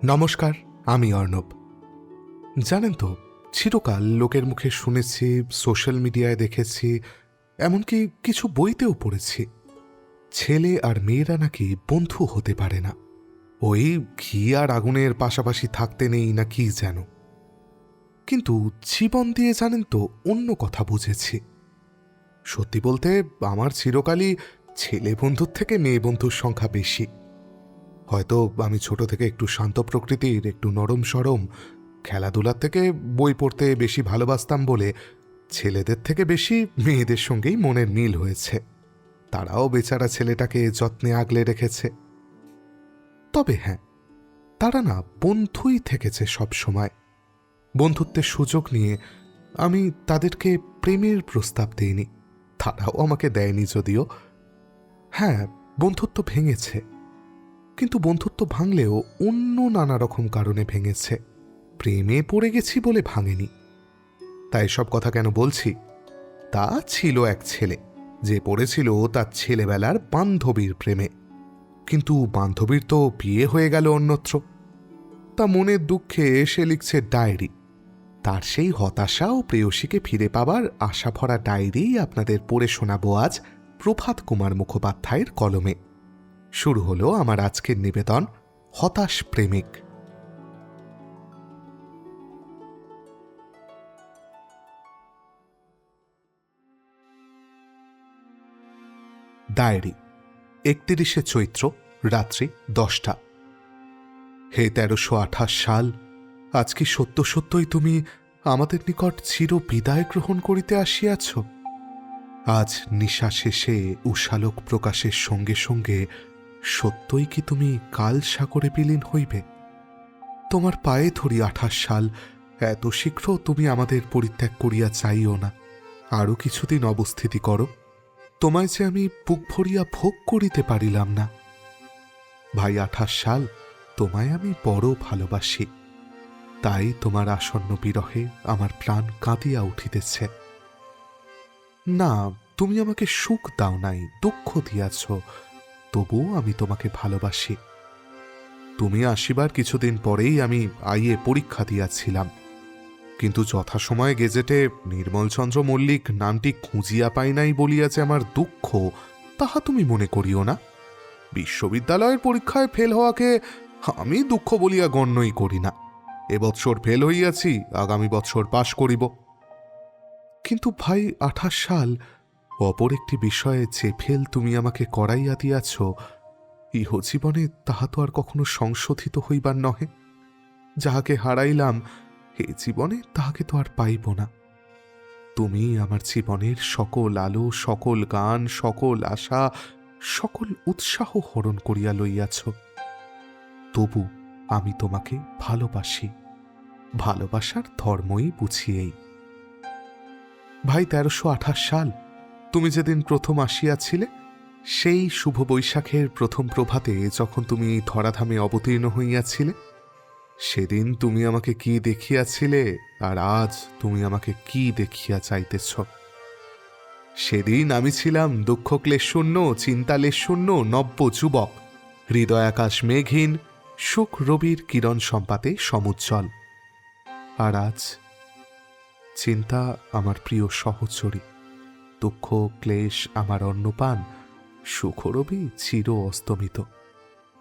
নমস্কার, আমি অর্ণব। জানেন তো, চিরকাল লোকের মুখে শুনেছি, সোশ্যাল মিডিয়ায় দেখেছি, এমনকি কিছু বইতেও পড়েছি, ছেলে আর মেয়েরা নাকি বন্ধু হতে পারে না। ওই ঘি আর আগুনের পাশাপাশি থাকতে নেই না কি যেন। কিন্তু জীবন দিয়ে জানেন তো অন্য কথা বুঝেছি। সত্যি বলতে আমার চিরকালই ছেলে বন্ধুর থেকে মেয়ে বন্ধুর সংখ্যা বেশি। হয়তো আমি ছোট থেকে একটু শান্ত প্রকৃতির, একটু নরম সরম, খেলাধুলার থেকে বই পড়তে বেশি ভালোবাসতাম বলে ছেলেদের থেকে বেশি মেয়েদের সঙ্গেই মনের মিল হয়েছে। তারাও বেচারা ছেলেটাকে যত্নে আগলে রেখেছে। তবে হ্যাঁ, তারা না বন্ধুই থেকেছে সব সময়। বন্ধুত্বের সুযোগ নিয়ে আমি তাদেরকে প্রেমের প্রস্তাব দিইনি, তারাও আমাকে দেয়নি যদিও। হ্যাঁ, বন্ধুত্ব ভেঙেছে, কিন্তু বন্ধুত্ব ভাঙলেও অন্য নানা রকম কারণে ভেঙেছে। প্রেমে পড়ে গেছি বলে ভাঙেনি। তাই সব কথা কেন বলছি? তা ছিল এক ছেলে, যে পড়েছিল তার ছেলেবেলার বান্ধবীর প্রেমে। কিন্তু বান্ধবীর তো বিয়ে হয়ে গেল অন্যত্র। তা মনের দুঃখে সে লিখছে ডায়েরি। তার সেই হতাশা ও প্রেয়সীকে ফিরে পাবার আশা ভরা ডায়েরি আপনাদের পড়ে শোনাবো আজ প্রভাত কুমার মুখোপাধ্যায়ের কলমে। শুরু হলো আমার আজকের নিবেদন, হতাশ প্রেমিক। ডায়েরি, 31শে চৈত্র, রাত্রি 10টা। হে 1328 সাল, আজ কি সত্য সত্যই তুমি আমাদের নিকট চির বিদায় গ্রহণ করিতে আসিয়াছ? আজ নিশা শেষে উষালোক প্রকাশের সঙ্গে সঙ্গে সত্যই কি তুমি কাল সাগরে বিলীন হইবে? তোমার পায়ে ধরি 28 সাল, এত শীঘ্র তুমি আমাদের পরিত্যাগ করিয়া চাইও না। আরও কিছুদিন অবস্থিতি করো। তোমায় যে আমি বুক ভরিয়া ভোগ করিতে পারিলাম না। ভাই 28 সাল, তোমায় আমি বড় ভালোবাসি, তাই তোমার আসন্ন বিরহে আমার প্রাণ কাঁদিয়া উঠিতেছে। না, তুমি আমাকে সুখ দাও নাই, দুঃখ দিয়াছ, তবুও আমি তোমাকে ভালোবাসি। তুমি আসিবার কিছুদিন পরেই আমি আইএ পরীক্ষা দিয়াছিলাম, কিন্তু যথাসময়ে গেজেটে নির্মলচন্দ্র মল্লিক নামটি খুঁজিয়া পাই নাই বলিয়া যে আমার দুঃখ, তাহা তুমি মনে করিও না। বিশ্ববিদ্যালয়ের পরীক্ষায় ফেল হওয়াকে আমি দুঃখ বলিয়া গণ্যই করি না। এবৎসর ফেল হইয়াছি, আগামী বৎসর পাশ করিব। কিন্তু ভাই 28 সাল, অপর একটি বিষয়ে যে ফেল তুমি আমাকে করাইয়া দিয়াছ, ইহজীবনে তাহা তো আর কখনো সংশোধিত হইবার নহে। যাহাকে হারাইলাম, এ জীবনে তাহাকে তো আর পাইব না। তুমি আমার জীবনের সকল আলো, সকল গান, সকল আশা, সকল উৎসাহ হরণ করিয়া লইয়াছ। তবু আমি তোমাকে ভালোবাসি। ভালোবাসার ধর্মই বুঝিয়েই। ভাই 1328 সাল, তুমি যেদিন প্রথম আসিয়াছিলে, সেই শুভ বৈশাখের প্রথম প্রভাতে যখন তুমি ধরাধামে অবতীর্ণ হইয়াছিলে, সেদিন তুমি আমাকে কি দেখিয়াছিলে, আর আজ তুমি আমাকে কি দেখিয়া চাইতেছ? সেদিন আমি ছিলাম দুঃখ ক্লেশ শূন্য, চিন্তালেশ শূন্য নব্য যুবক, হৃদয়াকাশ মেঘহীন, সুখ রবির কিরণ সম্পাতে সমুজ্জ্বল। আর আজ চিন্তা আমার প্রিয় সহচরী, দুঃখ ক্লেশ আমার অন্নপান, সুখরবি চির অস্তমিত,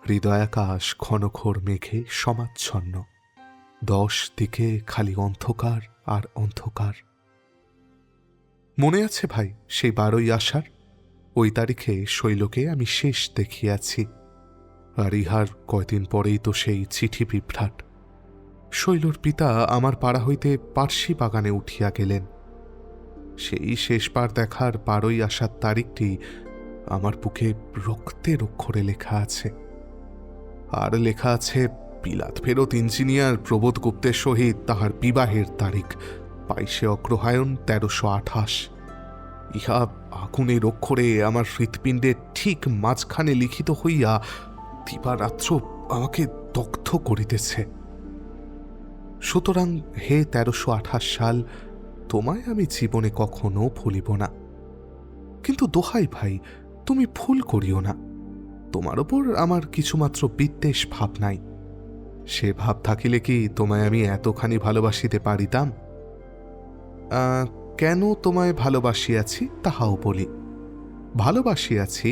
হৃদয়াকাশ ঘনঘোর মেঘে সমাচ্ছন্ন, 10 দিকে খালি অন্ধকার আর অন্ধকার। মনে আছে ভাই সেই 12ই আষাঢ়? ওই তারিখে শৈলকে আমি শেষ দেখিয়াছি। আর ইহার কয়দিন পরেই তো সেই চিঠি বিভ্রাট। শৈলর পিতা আমার পাড়া হইতে পার্সি বাগানে উঠিয়া গেলেন। সেই শেষবার দেখার 12ই আষাঢ় তারিখটি আমার বুকে রক্তের অক্ষরে লেখা আছে। আর লেখা আছে বিলাত ফেরত ইঞ্জিনিয়ার প্রবোধ গুপ্তের সহিত তাহার বিবাহের তারিখ 22শে অগ্রহায়ণ 1328। ইহা আগুনের অক্ষরে আমার হৃৎপিণ্ডের ঠিক মাঝখানে লিখিত হইয়া দিবারাত্র আমাকে দগ্ধ করিতেছে। সুতরাং হে 1328 সাল, তোমায় আমি জীবনে কখনো ভুলিব না। কিন্তু দোহাই ভাই, তুমি ভুল করিও না। তোমার ওপর আমার কিছুমাত্র বিদ্বেষ ভাব নাই। সে ভাব থাকিলে কি তোমায় আমি এতখানি ভালোবাসিতে পারিতাম? কেন তোমায় ভালোবাসিয়াছি তাহাও বলি। ভালোবাসিয়াছি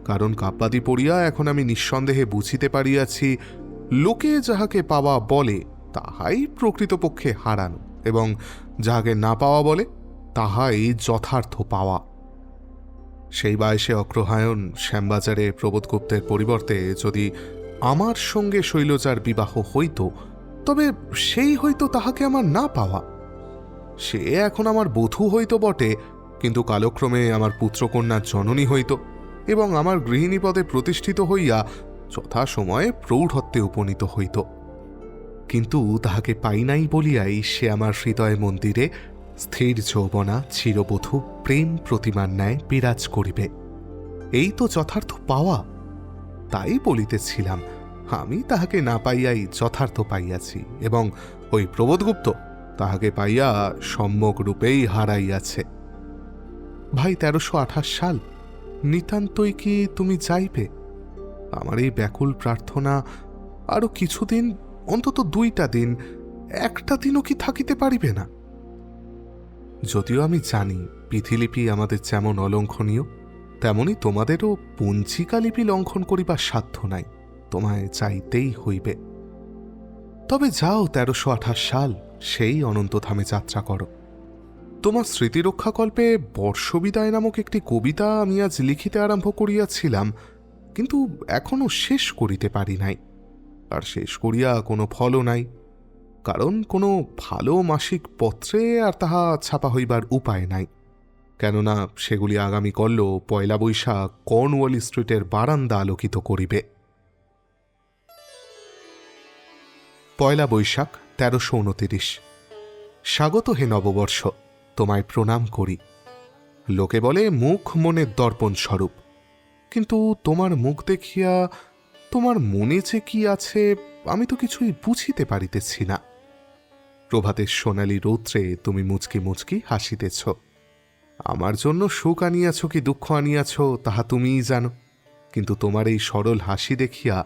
কারণ কাব্যাদি পড়িয়া এখন আমি নিঃসন্দেহে বুঝিতে পারিয়াছি, লোকে যাহাকে পাওয়া বলে তাহাই প্রকৃতপক্ষে হারানো, এবং যাহাকে না পাওয়া বলে তাহাই যথার্থ পাওয়া। সেই বয়সে অগ্রহায়ণ শ্যামবাজারে প্রবোধগুপ্তের পরিবর্তে যদি আমার সঙ্গে শৈলজার বিবাহ হইত, তবে সেই হইত তাহাকে আমার না পাওয়া। সে এখন আমার বধূ হইত বটে, কিন্তু কালক্রমে আমার পুত্রকন্যার জননী হইত এবং আমার গৃহিণী পদে প্রতিষ্ঠিত হইয়া যথাসময়ে প্রৌঢ়ত্বে উপনীত হইত। কিন্তু তাহাকে পাই নাই বলিয়াই সে আমার হৃদয় মন্দিরে স্থির যৌবনা চিরবধূ প্রেম প্রতিমার ন্যায় বিরাজ করিবে। এই তো যথার্থ পাওয়া। তাই বলিতেছিলাম, আমি তাহাকে না পাইয়াই যথার্থ পাইয়াছি, এবং ওই প্রবোধগুপ্ত তাহাকে পাইয়া সম্যক রূপেই হারাইয়াছে। ভাই 1328 সাল, নিতান্তই কি তুমি যাইবে? আমার এই ব্যাকুল প্রার্থনা আরো কিছুদিন, অন্তত 2টা দিন, একটা দিনও কি থাকিতে পারিবে না? যদিও আমি জানি পিথিলিপি আমাদের যেমন অলঙ্ঘনীয়, তেমনি তোমাদেরও পঞ্জিকালিপি লঙ্ঘন করিবার সাধ্য নাই, তোমায় চাইতেই হইবে। তবে যাও 1328 সাল, সেই অনন্তধামে যাত্রা করো। তোমার স্মৃতিরক্ষাকল্পে বর্ষবিদায় নামক একটি কবিতা আমি আজ লিখিতে আরম্ভ করিয়াছিলাম, কিন্তু এখনো শেষ করিতে পারি নাই। আর শেষ করিয়া কোনো ফলও নাই, কারণ কোনো ভালো মাসিক পত্রে আর তাহা ছাপা হইবার উপায় নাই। কেননা সেগুলি আগামী কল্ল 1 বৈশাখ কর্নওয়ালি স্ট্রিটের বারান্দা আলোকিত করিবে। 1 বৈশাখ 1329। স্বাগত হে নববর্ষ, তোমায় প্রণাম করি। লোকে বলে মুখ মনের দর্পণ স্বরূপ, কিন্তু তোমার মুখ দেখিয়া তোমার মনে যে কি আছে আমি তো কিছুই বুঝিতে পারিতেছি না। প্রভাতের সোনালী রৌদ্রে তুমি মুচকি মুচকি হাসিতেছ। আমার জন্য সুখ আনিয়াছ কি দুঃখ আনিয়াছ তাহা তুমিই জানো, কিন্তু তোমার এই সরল হাসি দেখিয়া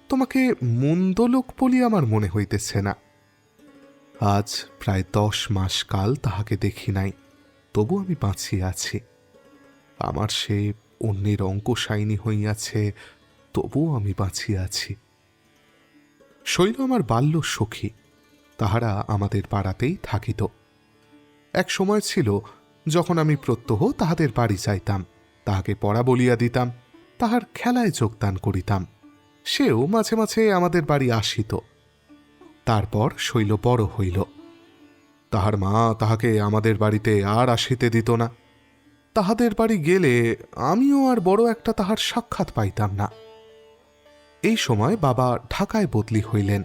তোমাকে মন্দ লোক বলি আমার মনে হইতেছে না। আজ প্রায় 10 মাস কাল তাহাকে দেখি নাই, তবু আমি বাঁচিয়া আছি। আমার সে অন্যের অঙ্কশায়িনী হইয়াছে, তবু আমি বাঁচিয়া আছি। শৈল আমার বাল্য সখী, তাহারা আমাদের পাড়াতেই থাকিত। এক সময় ছিল যখন আমি প্রত্যহ তাহাদের বাড়ি যাইতাম, তাহাকে পড়া বলিয়া দিতাম, তাহার খেলায় যোগদান করিতাম। সেও মাঝে মাঝে আমাদের বাড়ি আসিত। তারপর শৈল বড় হইল। তাহার মা তাহাকে আমাদের বাড়িতে আর আসিতে দিত না। তাহাদের বাড়ি গেলে আমিও আর বড় একটা তাহার সাক্ষাৎ পাইতাম না। এই সময় বাবা ঢাকায় বদলি হইলেন।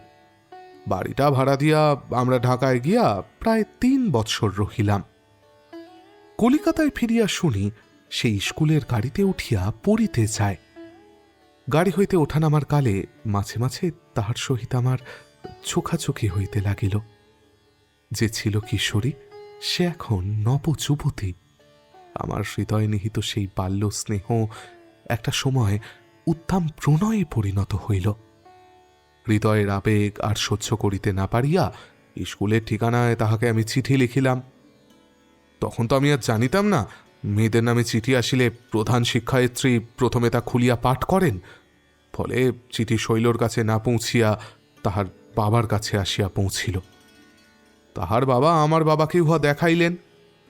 বাড়িটা ভাড়া দিয়া আমরা ঢাকায় গিয়া প্রায় 3 বৎসর রহিলাম। কলিকাতায় ফিরিয়া শুনি সেই স্কুলের গাড়িতে উঠিয়া পড়িতে যায়। গাড়ি হইতে ওঠানামার কালে মাঝে মাঝে তাহার সহিত আমার চোখাচোখি হইতে লাগিল। যে ছিল কিশোরী, সে এখন নবযুবতী। আমার হৃদয় নিহিত সেই বাল্য স্নেহ একটা সময় উত্তম প্রণয়ে পরিণত হইল। হৃদয়ের আবেগ আর সহ্য করিতে না পারিয়া স্কুলের ঠিকানায় তাহাকে আমি চিঠি লিখিলাম। তখন তো আমি আর জানিতাম না মেয়েদের নামে চিঠি আসিলে প্রধান শিক্ষায়ত্রী প্রথমে তা খুলিয়া পাঠ করেন। ফলে চিঠি শৈলর কাছে না পৌঁছিয়া তাহার বাবার কাছে আসিয়া পৌঁছিল। তাহার বাবা আমার বাবাকে উহা দেখাইলেন।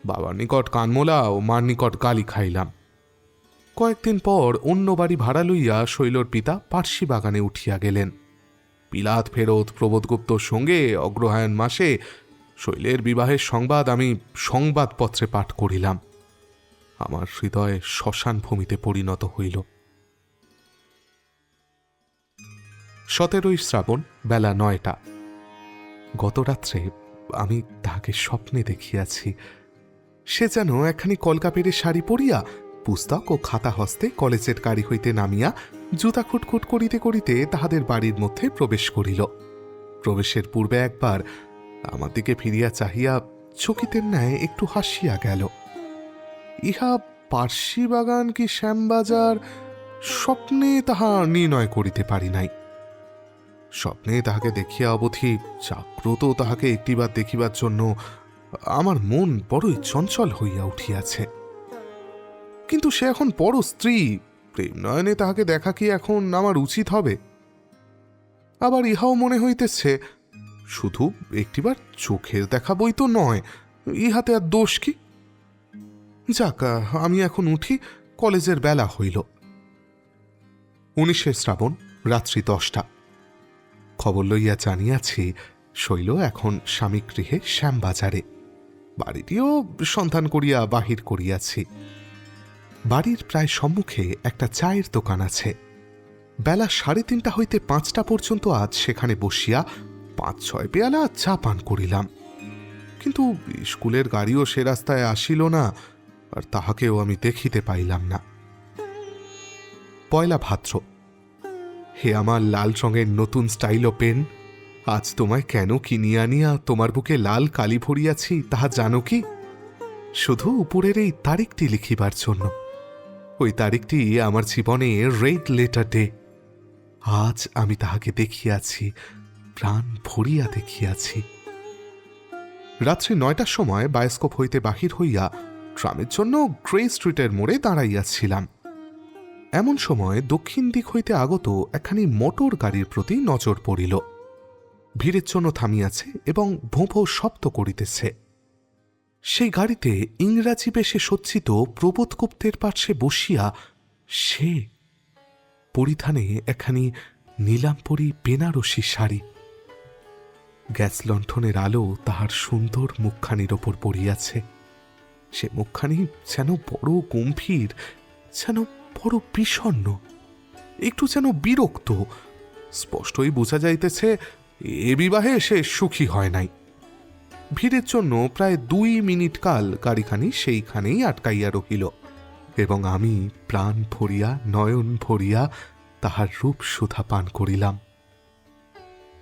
বাবার নিকট কানমোলা ও মার নিকট গালি খাইলাম। কয়েকদিন পর অন্য বাড়ি ভাড়া লইয়া শৈলর পিতা পার্সি বাগানে উঠিয়া গেলেন। বিলাত ফেরত প্রবোধগুপ্তর সঙ্গে অগ্রহায়ণ মাসে শৈলের বিবাহের সংবাদ আমি সংবাদপত্রে পাঠ করিলাম। আমার হৃদয় শ্মশান ভূমিতে পরিণত হইল। 17 শ্রাবণ, বেলা 9টা। গত রাত্রে আমি তাহাকে স্বপ্নে দেখিয়াছি। সে যেন একখানি কলকাপেরে শাড়ি পরিয়া পুস্তক ও খাতা হস্তে কলেজের গাড়ি হইতে নামিয়া জুতা খুটখুট করিতে করিতে তাহাদের বাড়ির মধ্যে প্রবেশ করিল। প্রবেশের পূর্বে একবার আমার দিকে ফিরিয়া চাহিয়া চকিতের ন্যায় একটু হাসিয়া গেল। ইহা পার্সি বাগান কি শ্যামবাজার, স্বপ্নে তাহা নির্ণয় করিতে পারি নাই। স্বপ্নে তাহাকে দেখিয়া অবধি জাগ্রত তাহাকে একটিবার দেখিবার জন্য আমার মন বড়ই চঞ্চল হইয়া উঠিয়াছে। কিন্তু সে এখন বড় স্ত্রী, প্রেম নয়নে তাহাকে দেখা কি এখন আমার উচিত হবে? আবার ইহাও মনে হইতেছে শুধু একটিবার চোখের দেখা বই তো নয়, ইহাতে আর দোষ কি? যাক, আমি এখন উঠি, কলেজের বেলা হইল। 19 শ্রাবণ, রাত্রি 10টা। খবর লইয়া জানিয়াছি শৈল এখন স্বামী গৃহে শ্যামবাজারে। বাড়িটিও সন্ধান করিয়া বাহির করিয়াছি। বাড়ির প্রায় সম্মুখে একটা চায়ের দোকান আছে। বেলা 3:30 হইতে 5টা পর্যন্ত আজ সেখানে বসিয়া 5-6 পেয়ালা চা পান করিলাম। কিন্তু স্কুলের গাড়িও সে রাস্তায় আসিল না, আর তাহাকেও আমি দেখিতে পাইলাম না। 1 ভাদ্র। হে আমার লাল রঙের নতুন স্টাইল পেন, আজ তোমায় কেন কিনিয়া আনিয়া তোমার বুকে লাল কালি ভরিয়াছি তাহা জানো কি? শুধু উপরের এই তারিখটি লিখিবার জন্য। ওই তারিখটি আমার জীবনে রেড লেটার ডে। আজ আমি তাহাকে দেখিয়াছি, প্রাণ ভরিয়া দেখিয়াছি। রাত্রি 9টার সময় বায়োস্কোপ হইতে বাহির হইয়া ট্রামের জন্য গ্রে স্ট্রিটের মোড়ে দাঁড়াইয়াছিলাম। এমন সময় দক্ষিণ দিক হইতে আগত একখানি মোটর গাড়ির প্রতি নজর পড়িল। ভিড়ের জন্য থামিয়াছে এবং ভোঁ ভোঁ শব্দ করিতেছে। সেই গাড়িতে ইংরাজি বেশে সজ্জিত প্রবোধগুপ্তের পার্শ্বে বসিয়া সে, পরিধানে একখানি নীলাম্বরী বেনারসি শাড়ি। গ্যাস লণ্ঠনের আলো তাহার সুন্দর মুখখানির ওপর পড়িয়াছে। সে মুখখানি যেন বড় গম্ভীর, যেন বড় বিষণ্ণ, একটু যেন বিরক্ত। স্পষ্টই বোঝা যাইতেছে এ বিবাহে সে সুখী হয় নাই। ভিড়ের জন্য প্রায় 2 মিনিট কাল গাড়িখানি সেইখানেই আটকাইয়া রহিল, এবং আমি প্রাণ ভরিয়া নয়ন ভরিয়া তাহার রূপ সুধা পান করিলাম।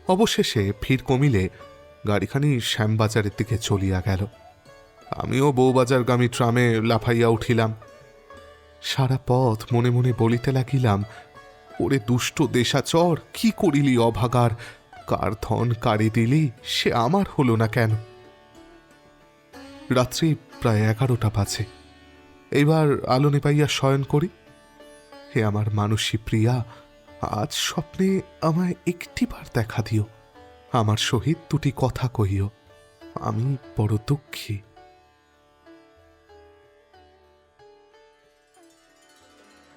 অবশেষে ভিড় কমিলে গাড়িখানি শ্যামবাজারের দিকে চলিয়া গেল। আমিও বউবাজারগামী ট্রামে লাফাইয়া উঠিলাম। সারা পথ মনে মনে বলিতে লাগিলাম, ওরে দুষ্ট দেশাচর, কি করিলি অভাগার, কার ধন কারে দিলি, সে আমার হল না কেন? রাত্রি প্রায় 11টা বাজে। এইবার আলো নেপাইয়া শয়ন করি। হে আমার মানসী প্রিয়া, আজ স্বপ্নে আমায় একটিবার দেখা দিও, আমার সহিত 2টি কথা কহিও। আমি বড় দুঃখী।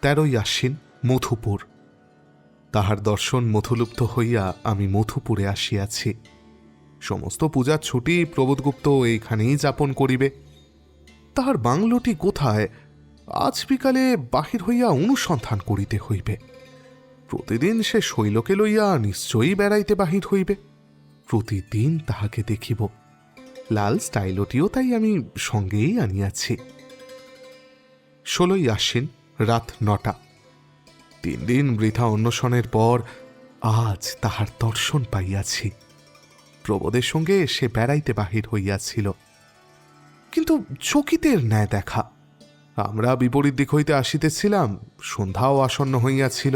13ই আশ্বিন, মধুপুর। তাহার দর্শন মধুলুপ্ত হইয়া আমি মধুপুরে আসিয়াছি। সমস্ত পূজার ছুটি প্রবোধগুপ্ত এইখানেই যাপন করিবে। তাহার বাংলোটি কোথায়, আজ বিকালে বাহির হইয়া অনুসন্ধান করিতে হইবে। প্রতিদিন সে শৈলকে লইয়া নিশ্চয়ই বেড়াইতে বাহির হইবে। প্রতিদিন তাহাকে দেখিব। লাল স্টাইলটিও তাই আমি সঙ্গেই আনিয়াছি। 16ই আশ্বিন, রাত 9টা। 3 দিন বৃথা অন্বেষণের পর আজ তাহার দর্শন পাইয়াছি। প্রবোধের সঙ্গে সে বেড়াইতে বাহির হইয়াছিল, কিন্তু চকিতের ন্যায় দেখা। আমরা বিপরীত দিক হইতে আসিতেছিলাম, সন্ধ্যাও আসন্ন হইয়াছিল।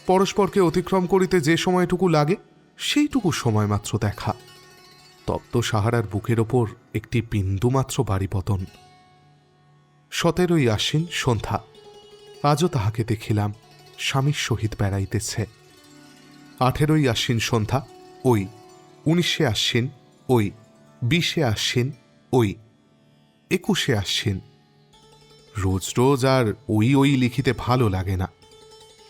পরস্পরকে অতিক্রম করিতে যে সময়টুকু লাগে সেইটুকু সময় মাত্র দেখা। তপ্ত সাহারার বুকের ওপর একটি বিন্দুমাত্র বাড়িপতন। 17ই আশ্বিন, সন্ধ্যা। আজও তাহাকে দেখিলাম, স্বামীর সহিত বেড়াইতেছে। 18ই আশ্বিন, সন্ধ্যা, ওই। 19শে আশ্বিন, ওই। 20শে আশ্বিন, ওই। 21শে আশ্বিন। রোজ রোজ আর ওই ওই লিখিতে ভালো লাগে না।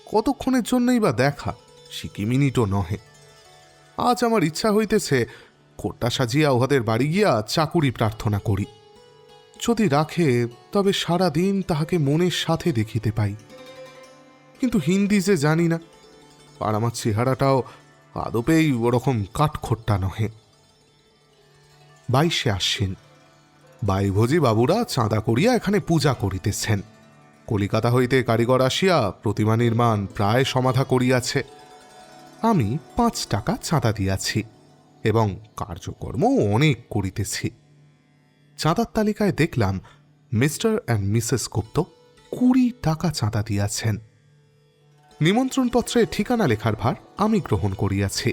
কতক্ষণের জন্যই বা দেখা, সিকিমিনিটও নহে। আজ আমার ইচ্ছা হইতেছে কোট্টা সাজিয়া উহাদের বাড়ি গিয়া চাকুরি প্রার্থনা করি। যদি রাখে তবে সারা দিন তাহাকে মনের সাথে দেখিতে পাই। কিন্তু হিন্দি যে জানি না, আর আমার চেহারাটাও আদপেই ওরকম কাঠখোট্টা নহে। 22শে আশ্বিন। বাইভোজি বাবুরা চাঁদা করিয়া এখানে পূজা করিতেছেন। কলিকাতা হইতে কারিগর আসিয়া প্রতিমা নির্মাণ প্রায় সমাধা করিয়াছে। আমি 5 টাকা চাঁদা দিয়াছি এবং কার্যকর্ম অনেক করিতেছি। চাঁদার তালিকায় দেখলাম মিস্টার অ্যান্ড মিসেস গুপ্ত 20 টাকা চাঁদা দিয়াছেন। নিমন্ত্রণপত্রে ঠিকানা লেখার ভার আমি গ্রহণ করিয়াছি।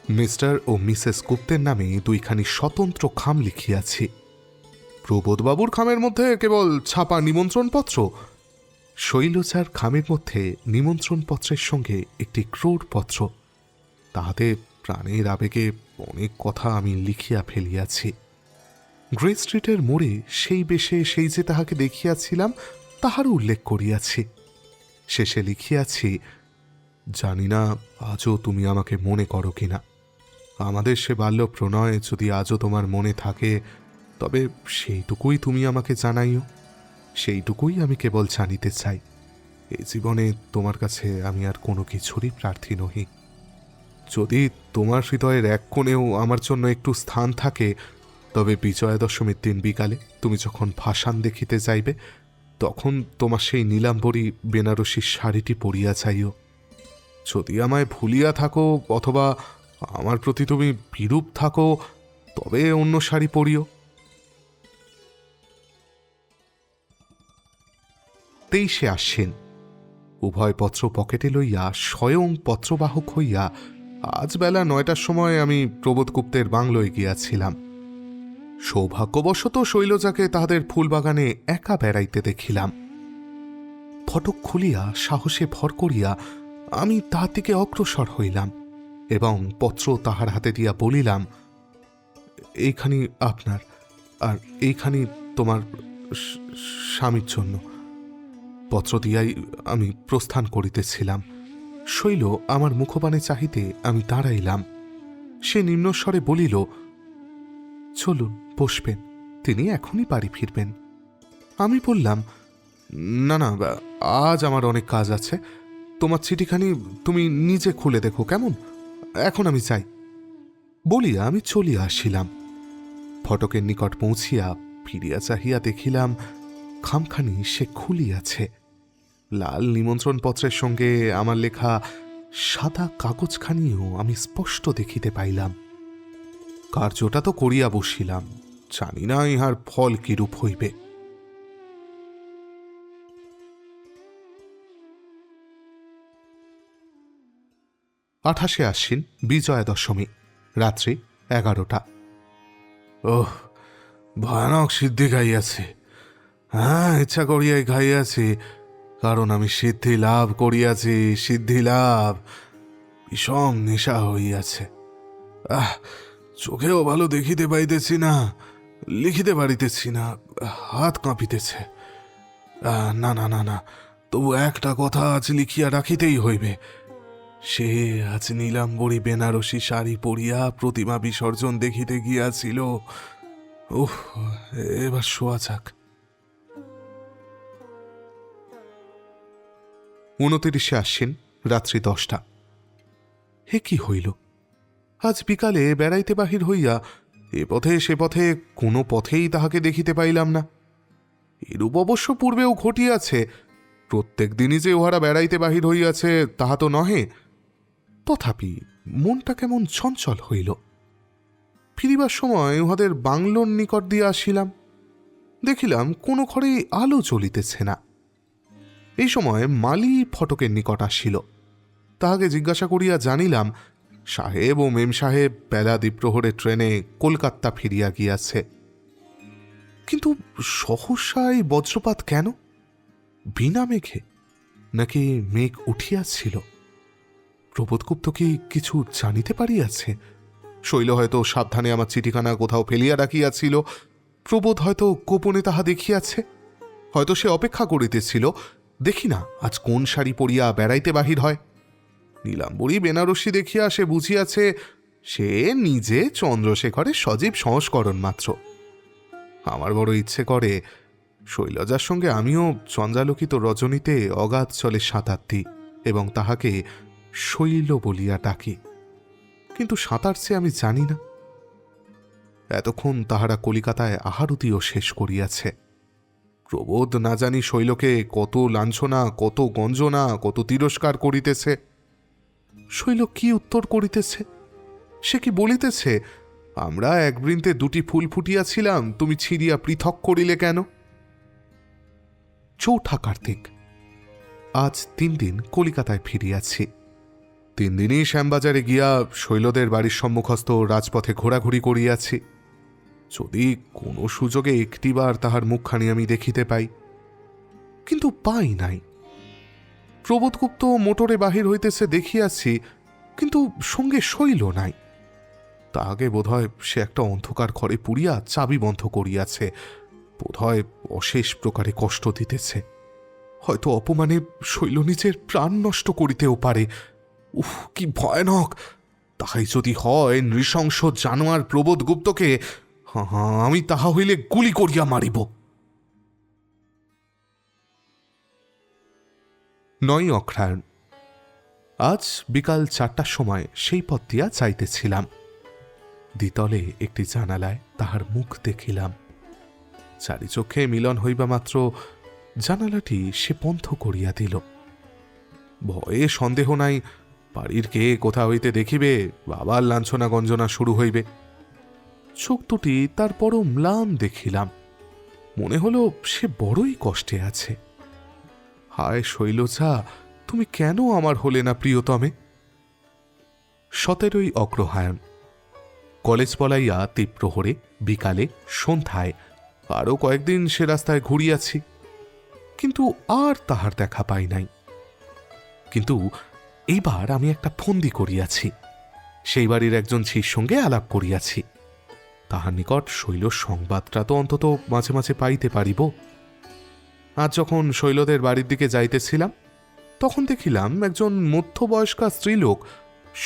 মিস্টার ও মিসেস গুপ্তের নামে দুইখানি স্বতন্ত্র খাম লিখিয়াছি। প্রবোধবাবুর খামের মধ্যে কেবল ছাপা নিমন্ত্রণপত্র, শৈলজার খামের মধ্যে নিমন্ত্রণপত্রের সঙ্গে একটি ক্রোড়পত্র। তাহাতে প্রাণের আবেগে অনেক কথা আমি লিখিয়া ফেলিয়াছি। গ্রে স্ট্রিটের মোড়ে সেই বেশে সেই যে তাহাকে দেখিয়াছিলাম তাহারও উল্লেখ করিয়াছি। শেষে লিখিয়াছি, জানি না আজও তুমি আমাকে মনে করো কিনা। আমাদের সে বাল্য প্রণয় যদি আজও তোমার মনে থাকে, তবে সেইটুকুই তুমি আমাকে জানাইও। সেইটুকুই আমি কেবল জানিতে চাই। এই জীবনে তোমার কাছে আমি আর কোনো কিছুরই প্রার্থী নহি। যদি তোমার হৃদয়ের এক কোণেও আমার জন্য একটু স্থান থাকে, তবে বিজয়া দশমীর দিন বিকালে তুমি যখন ভাসান দেখিতে যাইবে, তখন তোমার সেই নীলাম্বরী বেনারসির শাড়িটি পরিয়া যাইও। যদি আমায় ভুলিয়া থাকো অথবা আমার প্রতি তুমি বিরূপ থাকো, তবে অন্য শাড়ি পরিও। 23শে আশ্বিন। উভয় পত্র পকেটে লইয়া স্বয়ং পত্রবাহক হইয়া আজ বেলা 9টার সময় আমি প্রবোধগুপ্তের বাংলোয় গিয়াছিলাম। সৌভাগ্যবশত শৈলজাকে তাহাদের ফুলবাগানে একা বেড়াইতে দেখিলাম। ফটক খুলিয়া সাহসে ভর করিয়া আমি তাহার দিকে অগ্রসর হইলাম এবং পত্র তাহার হাতে দিয়া বলিলাম, এইখানি আপনার, আর এইখানি তোমার স্বামীর জন্য। পত্র দিয়াই আমি প্রস্থান করিতেছিলাম। শৈল আমার মুখপানে চাহিতে আমি দাঁড়াইলাম। সে নিম্নস্বরে বলিল, চলুন বসবেন, তিনি এখনই বাড়ি ফিরবেন। আমি বললাম, না না, আজ আমার অনেক কাজ আছে। তোমার চিঠিখানি তুমি নিজে খুলে দেখো কেমন, এখন আমি যাই। বলিয়া আমি চলিয়া আসিলাম। ফটকের নিকট পৌঁছিয়া ফিরিয়া চাহিয়া দেখিলাম খামখানি সে খুলিয়াছে। লাল নিমন্ত্রণপত্রের সঙ্গে আমার লেখা সাদা কাগজখানিও আমি স্পষ্ট দেখিতে পাইলাম। কার্যটা তো করিয়া বসিলাম, জানি না ইহার ফল কিরূপ হইবে। আঠাশে আশ্বিন, বিজয়া দশমী, রাত্রি 11টা। ওহ, ভয়ানক সিদ্ধি গাইয়াছে। হ্যাঁ, ইচ্ছা করিয়াই গাইয়াছি, কারণ আমি সিদ্ধি লাভ করিয়াছি। সিদ্ধি লাভ বিষম নেশা হইয়াছে। চোখেও ভালো দেখিতে পাইতেছি না, লিখিতে পারিতেছি না, হাত কাঁপিতেছে। না না না না, তবু একটা কথা আজ লিখিয়া রাখিতেই হইবে। সে আজ নীলাম্বরী বেনারসি শাড়ি পরিয়া প্রতিমা বিসর্জন দেখিতে গিয়াছিল। উহ, এবার শোয়া যাক। 29শে আশ্বিন, রাত্রি 10টা। হে কি হইল! আজ বিকালে বেড়াইতে বাহির হইয়া এ পথে সে পথে কোনো পথেই তাহাকে দেখিতে পাইলাম না। এরূপ অবশ্য পূর্বেও ঘটিয়াছে। প্রত্যেক দিনই যে উহারা বেড়াইতে বাহির হইয়াছে তাহা তো নহে। তথাপি মনটা কেমন চঞ্চল হইল। ফিরিবার সময় উহাদের বাংলোর নিকট দিয়া আসিলাম। দেখিলাম কোনো ঘরেই আলো জ্বলিতেছে না। এই সময় মালি ফটকের নিকট আসিল। তাহাকে জিজ্ঞাসা করিয়া জানিলাম, সাহেব ও মেম সাহেব বেলা দ্বিপ্রহরের ট্রেনে কলকাতা ফিরিয়া গিয়াছে। কিন্তু সহসাই বজ্রপাত কেন? বিনা মেঘে, নাকি মেঘ উঠিয়াছিল? প্রবোধগুপ্ত কি কিছু জানিতে পারিয়াছে? শৈল হয়তো সাবধানে আমার চিঠিখানা কোথাও ফেলিয়া রাখিয়াছিল। প্রবোধ হয়তো গোপনে তাহা দেখিয়াছে। হয়তো সে অপেক্ষা করিতেছিল, দেখি না আজ কোন শাড়ি পরিয়া বেড়াইতে বাহির হয়। নীলাম্বরী বেনারসি দেখিয়া সে বুঝিয়াছে সে নিজে চন্দ্রশেখরের সজীব সংস্করণ মাত্র। আমার বড় ইচ্ছে করে শৈলজার সঙ্গে আমিও চন্দ্রালোকিত রজনীতে অগাধ চলে সাঁতার দিই এবং তাহাকে শৈল বলিয়া ডাকি। কিন্তু সাঁতার সে আমি জানি না। এতক্ষণ তাহারা কলিকাতায় আহারতিও শেষ করিয়াছে। প্রবোধ না জানি শৈলকে কত লাঞ্ছনা, কত গঞ্জনা, কত তিরস্কার করিতেছে। শৈল কি উত্তর করিতেছে? সে কি বলিতেছে, আমরা এক বৃন্তে দুটি ফুল ফুটিয়াছিলাম, তুমি ছিঁড়িয়া পৃথক করিলে কেন? চৌঠা কার্তিক। আজ 3 দিন কলিকাতায় ফিরিয়াছি। 3 দিনই শ্যামবাজারে গিয়া শৈলদের বাড়ির সম্মুখস্থ রাজপথে ঘোরাঘুরি করিয়াছি। যদি কোনো সুযোগে একটিবার তাহার মুখখানি আমি দেখিতে পাই, কিন্তু পাই নাই। প্রবোধগুপ্ত মোটরে বাহির হইতেছে দেখিয়াছি, কিন্তু সঙ্গে শৈল নাই। তাহাকে বোধহয় সে একটা অন্ধকার ঘরে পুড়িয়া চাবি বন্ধ করিয়াছে, বোধহয় অশেষ প্রকারে কষ্ট দিতেছে। হয়তো অপমানে শৈল নিজের প্রাণ নষ্ট করিতেও পারে। উফ, কি ভয়ানক! তাহাই যদি হয় নৃশংস জানোয়ার প্রবোধগুপ্তকে আমি তাহা হইলে গুলি করিয়া মারিব। 9 অগ্রহায়ণ। আজ বিকাল 4টার সময় সেই পথ দিয়া যাইতেছিলাম। দ্বিতলে একটি জানালায় তাহার মুখ দেখিলাম। চারিচক্ষে মিলন হইবা মাত্র জানালাটি সে বন্ধ করিয়া দিল। ভয়ে সন্দেহ নাই, বাড়ির কে কোথা হইতে দেখিবে, বাবার লাঞ্ছনা গঞ্জনা শুরু হইবে। চোখ দুটি তারপরও ম্লান দেখিলাম। মনে হল সে বড়ই কষ্টে আছে। হায় শৈলজা, তুমি কেন আমার হলে না প্রিয়তমে? 17 অগ্রহায়ণ। কলেজ পলাইয়া তীব্রহরে, বিকালে, সন্ধ্যায় আরও কয়েকদিন সে রাস্তায় ঘুরিয়াছি, কিন্তু আর তাহার দেখা পাই নাই। কিন্তু এইবার আমি একটা ফন্দি করিয়াছি। সেই বাড়ির একজন ঝির সঙ্গে আলাপ করিয়াছি। তাহার নিকট শৈল সংবাদটা তো অন্তত মাঝে মাঝে পাইতে পারিব। আজ যখন শৈলদের বাড়ির দিকে যাইতেছিলাম, তখন দেখিলাম একজন মধ্যবয়স্কা স্ত্রীলোক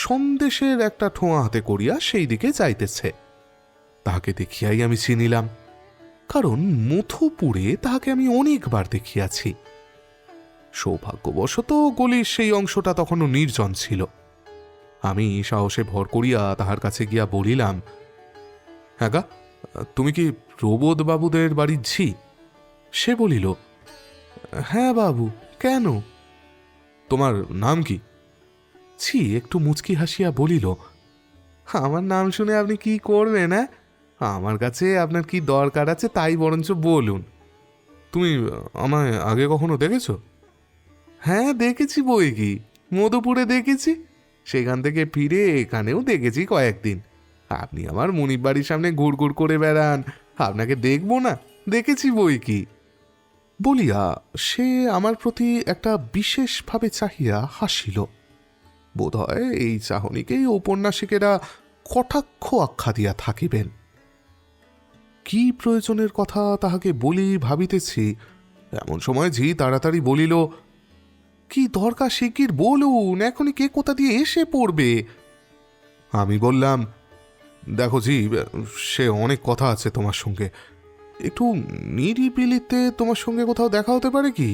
সন্দেশের একটা ঠোঁয়া হাতে করিয়া সেই দিকে যাইতেছে। তাহাকে দেখিয়াই আমি চিনিলাম, কারণ মথুপুরে তাহাকে আমি অনেকবার দেখিয়াছি। সৌভাগ্যবশত গলির সেই অংশটা তখনও নির্জন ছিল। আমি সাহসে ভর করিয়া তাহার কাছে গিয়া বলিলাম, হ্যাঁ গা, তুমি কি প্রবোধবাবুদের বাড়ির ঝি? সে বলিল, হ্যাঁ বাবু, কেন? তোমার নাম কি? ছি একটু মুচকি হাসিয়া বলিল, আমার নাম শুনে আপনি কি করবেন? হ্যাঁ, আমার কাছে আপনার কি দরকার আছে তাই বরঞ্চ বলুন। তুমি আমায় আগে কখনো দেখেছ? হ্যাঁ দেখেছি বই কি, মধুপুরে দেখেছি, সেখান থেকে ফিরে এখানেও দেখেছি কয়েকদিন। আপনি আমার মনিব বাড়ির সামনে ঘুরঘুর করে বেড়ান, আপনাকে দেখব না? দেখেছি বই কি। বলিয়া সে আমার প্রতি একটা বিশেষভাবে চাহিয়া হাসিল। বোধহয় এই চাহনিকেই ঔপন্যাসিকেরা কটাক্ষ আখ্যা দিয়া থাকিবেন। কি প্রয়োজনের কথা তাহাকে বলি ভাবিতেছি, এমন সময় ঝি তাড়াতাড়ি বলিল, কি দরকার শিগগির বলুন, এখনই কে কোথা দিয়ে এসে পড়বে। আমি বললাম, দেখো ঝি, সে অনেক কথা আছে তোমার সঙ্গে, একটু নিরিবিলিতে তোমার সঙ্গে কোথাও দেখা হতে পারে কি?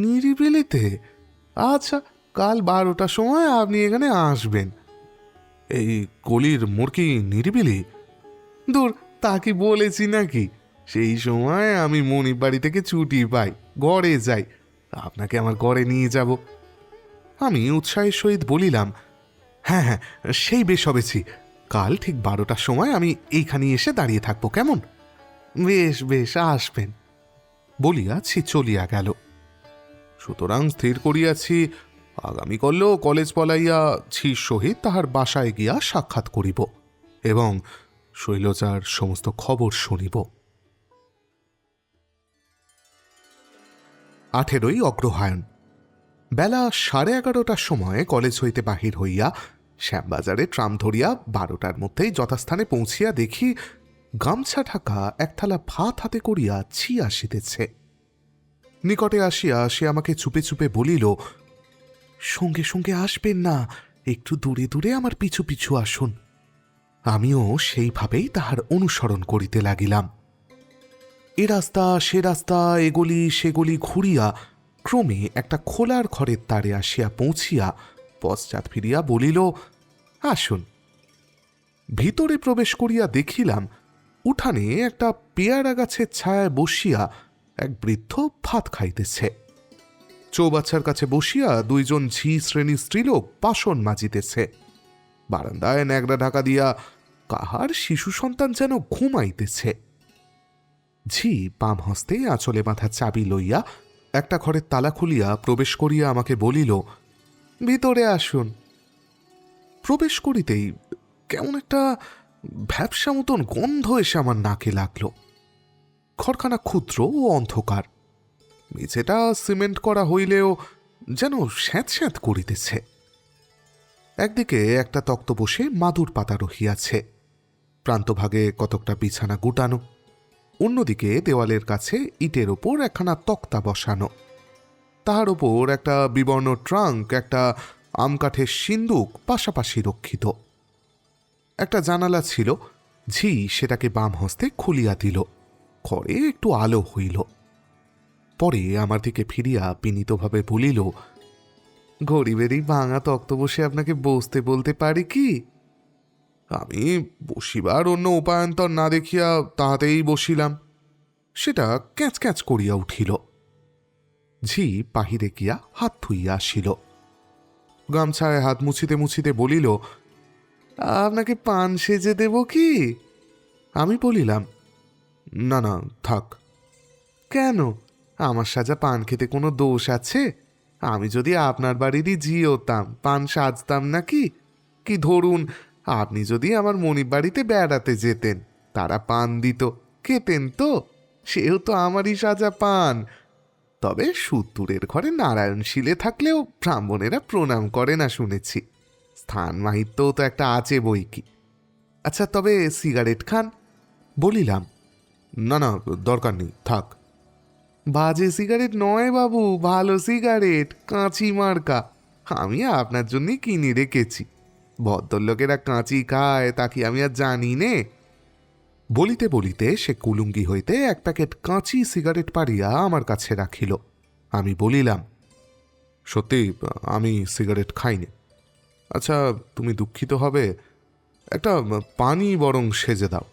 নিরিবিলিতে? আচ্ছা, কাল 12টার সময় আপনি এখানে আসবেন। এই গলির মোড় কি নিরিবিলি? দূর, তা কি বলেছি নাকি? সেই সময় আমি মনিব বাড়ি থেকে ছুটি পাই, ঘরে যাই, আপনাকে আমার ঘরে নিয়ে যাব। আমি উৎসাহের সহিত বলিলাম, হ্যাঁ হ্যাঁ, সেই বেশ হবেছি, কাল ঠিক 12টার সময় আমি এইখানে এসে দাঁড়িয়ে থাকবো, কেমন? বেশ বেশ, আসবেন, বলিয়া ছি চলিয়া গেল। সুতরাং স্থির করিয়াছি, আগামীকাল কলেজ পলাইয়া ছির সহিত তাহার বাসায় গিয়া সাক্ষাৎ করিব এবং শৈলজার সমস্ত খবর শুনিব। 18 অগ্রহায়ণ। বেলা 11:30টার সময় কলেজ হইতে বাহির হইয়া শ্যামবাজারে ট্রাম ধরিয়া 12টার মধ্যেই যথাস্থানে পৌঁছিয়া দেখি গামছা ঢাকা একথালা ভাত হাতে করিয়া ছি আসিতেছে। নিকটে আসিয়া সে আমাকে চুপে চুপে বলিল, সঙ্গে সঙ্গে আসবেন না, একটু দূরে দূরে আমার পিছু পিছু আসুন। আমিও সেইভাবেই তাহার অনুসরণ করিতে লাগিলাম। এ রাস্তা সে রাস্তা, এগলি সেগলি ঘুরিয়া ক্রমে একটা খোলার ঘরের তারে আসিয়া পৌঁছিয়া পশ্চাৎ ফিরিয়া বলিল, আসুন। ভিতরে প্রবেশ করিয়া দেখিলাম উঠানে একটা পেয়ারা গাছের ছায়ায় বসিয়া এক বৃদ্ধ ভাত খাইতেছে। চৌবাচ্চার কাছে বসিয়া 2 জন ঝি শ্রেণী স্ত্রীলোক বাসন মাজিতেছে। বারান্দায় ন্যাকড়া ঢাকা দিয়া কাহার শিশু সন্তান যেন ঘুমাইতেছে। ঝি বাম হস্তে আঁচলে বাঁধা চাবি লইয়া একটা ঘরের তালা খুলিয়া প্রবেশ করিয়া আমাকে বলিল, ভিতরে আসুন। প্রবেশ করিতেই কেমন একটা ভ্যাপসা মতন গন্ধ এসে আমার নাকে লাগল। ঘরখানা ক্ষুদ্র ও অন্ধকার, মেঝেটা সিমেন্ট করা হইলেও যেন স্যাঁত স্যাঁত করিতেছে। একদিকে একটা তক্ত বসে মাদুর পাতা রহিয়াছে, প্রান্তভাগে কতকটা বিছানা গুটানো, অন্যদিকে দেওয়ালের কাছে ইটের ওপর একখানা তক্তা বসানো, তাহার ওপর একটা বিবর্ণ ট্রাঙ্ক, একটা আমকাঠের সিন্দুক পাশাপাশি রক্ষিত। একটা জানালা ছিল, ঝি সেটাকে বাম হস্তে খুলিয়া দিল, ঘরে একটু আলো হইল। পরে আমার দিকে ফিরিয়া বিনীতভাবে বলিল, গরিবের এই ভাঙা তক্ত বসে আপনাকে বসতে বলতে পারি কি? আমি বসিবার অন্য উপায়ন্তর না দেখিয়া তাহাতেই বসিলাম। সেটা ক্যাঁচ ক্যাঁচ করিয়া উঠিল। ঝি বাহিরে গিয়া হাত ধুইয়া আসিল। গামছায় হাত মুছিতে মুছিতে বলিল, আপনাকে পান সেজে দেব কি? আমি বলিলাম, না না, থাক। কেন? আমার সাজা পান খেতে কোনো দোষ আছে? আমি যদি আপনার বাড়িরই ঝি হতাম, পান সাজতাম নাকি? কি ধরুন, আপনি যদি আমার মনিব বাড়িতে বেড়াতে যেতেন, তারা পান দিত, খেতেন তো, সেও তো আমারই সাজা পান। তবে সুত্তুরের ঘরে নারায়ণশীলে থাকলেও ব্রাহ্মণেরা প্রণাম করে না শুনেছি। স্থান মাহিত্যও তো একটা আছে বই কি। আচ্ছা, তবে সিগারেট খান? বলিলাম, না না, দরকার নেই, থাক। বাজে সিগারেট নয় বাবু, ভালো সিগারেট, কাঁচি মার্কা। আমি আপনার জন্যই কিনে রেখেছি। ভদ্রলোকেরা কাঁচি খায় তা কি আমি আর জানি নে? বলিতে বলিতে সে কুলুঙ্গি হইতে এক প্যাকেট কাঁচি সিগারেট পাড়িয়া আমার কাছে রাখিল। আমি বলিলাম, সত্যি আমি সিগারেট খাইনি। আচ্ছা, তুমি দুঃখিত হবে, একটা পানি বরং সেজে দাও।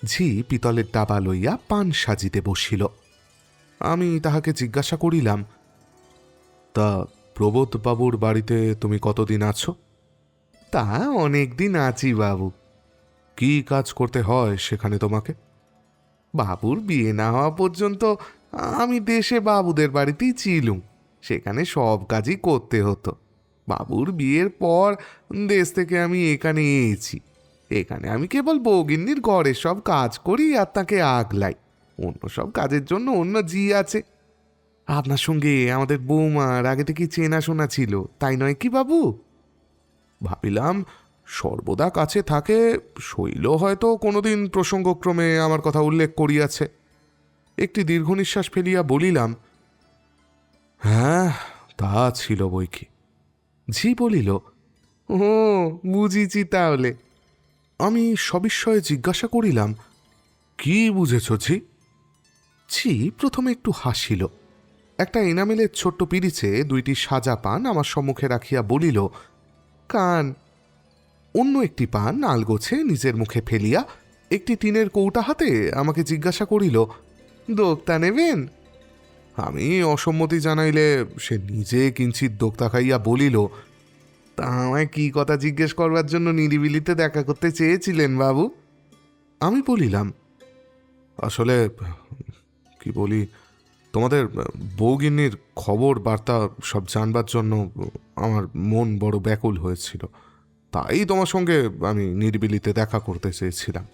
ঝি পিতলের ডাবা লইয়া পান সাজিতে বসিল। আমি তাহাকে জিজ্ঞাসা করিলাম, তা প্রবোধবাবুর বাড়িতে তুমি কতদিন আছো? তা অনেক দিন আছি বাবু। কি কাজ করতে হয় সেখানে তোমাকে? বাবুর বিয়ে না হওয়া পর্যন্ত আমি দেশে বাবুদের বাড়িতেই ছিলুম, সেখানে সব কাজই করতে হতো। বাবুর বিয়ের পর দেশ থেকে আমি এখানে এসেছি। এখানে আমি কেবল বৌগিন্নির ঘরের সব কাজ করি আর তাকে আগলাই। অন্য সব কাজের জন্য অন্য ঝি আছে। আপনার সঙ্গে আমাদের বৌমার আগে থেকে চেনাশোনা ছিল, তাই নয় কি বাবু? ভাবিলাম সর্বদা কাছে থাকে, শৈল হয়তো কোনোদিন প্রসঙ্গক্রমে আমার কথা উল্লেখ করিয়াছে। একটি দীর্ঘ নিঃশ্বাস ফেলিয়া বলিলাম, হ্যাঁ, তা ছিল বই কি। ঝি বলিল, ও বুঝিছি তাহলে। আমি সবিস্ময়ে জিজ্ঞাসা করিলাম, কি বুঝেছ ঝি? ঝি প্রথমে একটু হাসিল, একটা এনামেলের ছোট্ট পিরিচে দুইটি সাজা পান আমার সম্মুখে রাখিয়া বলিল, কান। অন্য একটি পান আলগোছে নিজের মুখে ফেলিয়া একটি টিনের কৌটা হাতে আমাকে জিজ্ঞাসা করিল, দোক্তা নেবেন? আমি অসম্মতি জানাইলে সে নিজে কিঞ্চিৎ দোক্তা খাইয়া বলিল, তা আমায় কি কথা জিজ্ঞেস করবার জন্য নিরিবিলিতে দেখা করতে চেয়েছিলেন বাবু? আমি বলিলাম, আসলে কি বলি, তোমাদের বৌগিন্নির খবর বার্তা সব জানবার জন্য আমার মন বড় ব্যাকুল হয়েছিল, তাই তোমার সঙ্গে আমি নিরিবিলিতে দেখা করতে চেয়েছিলাম।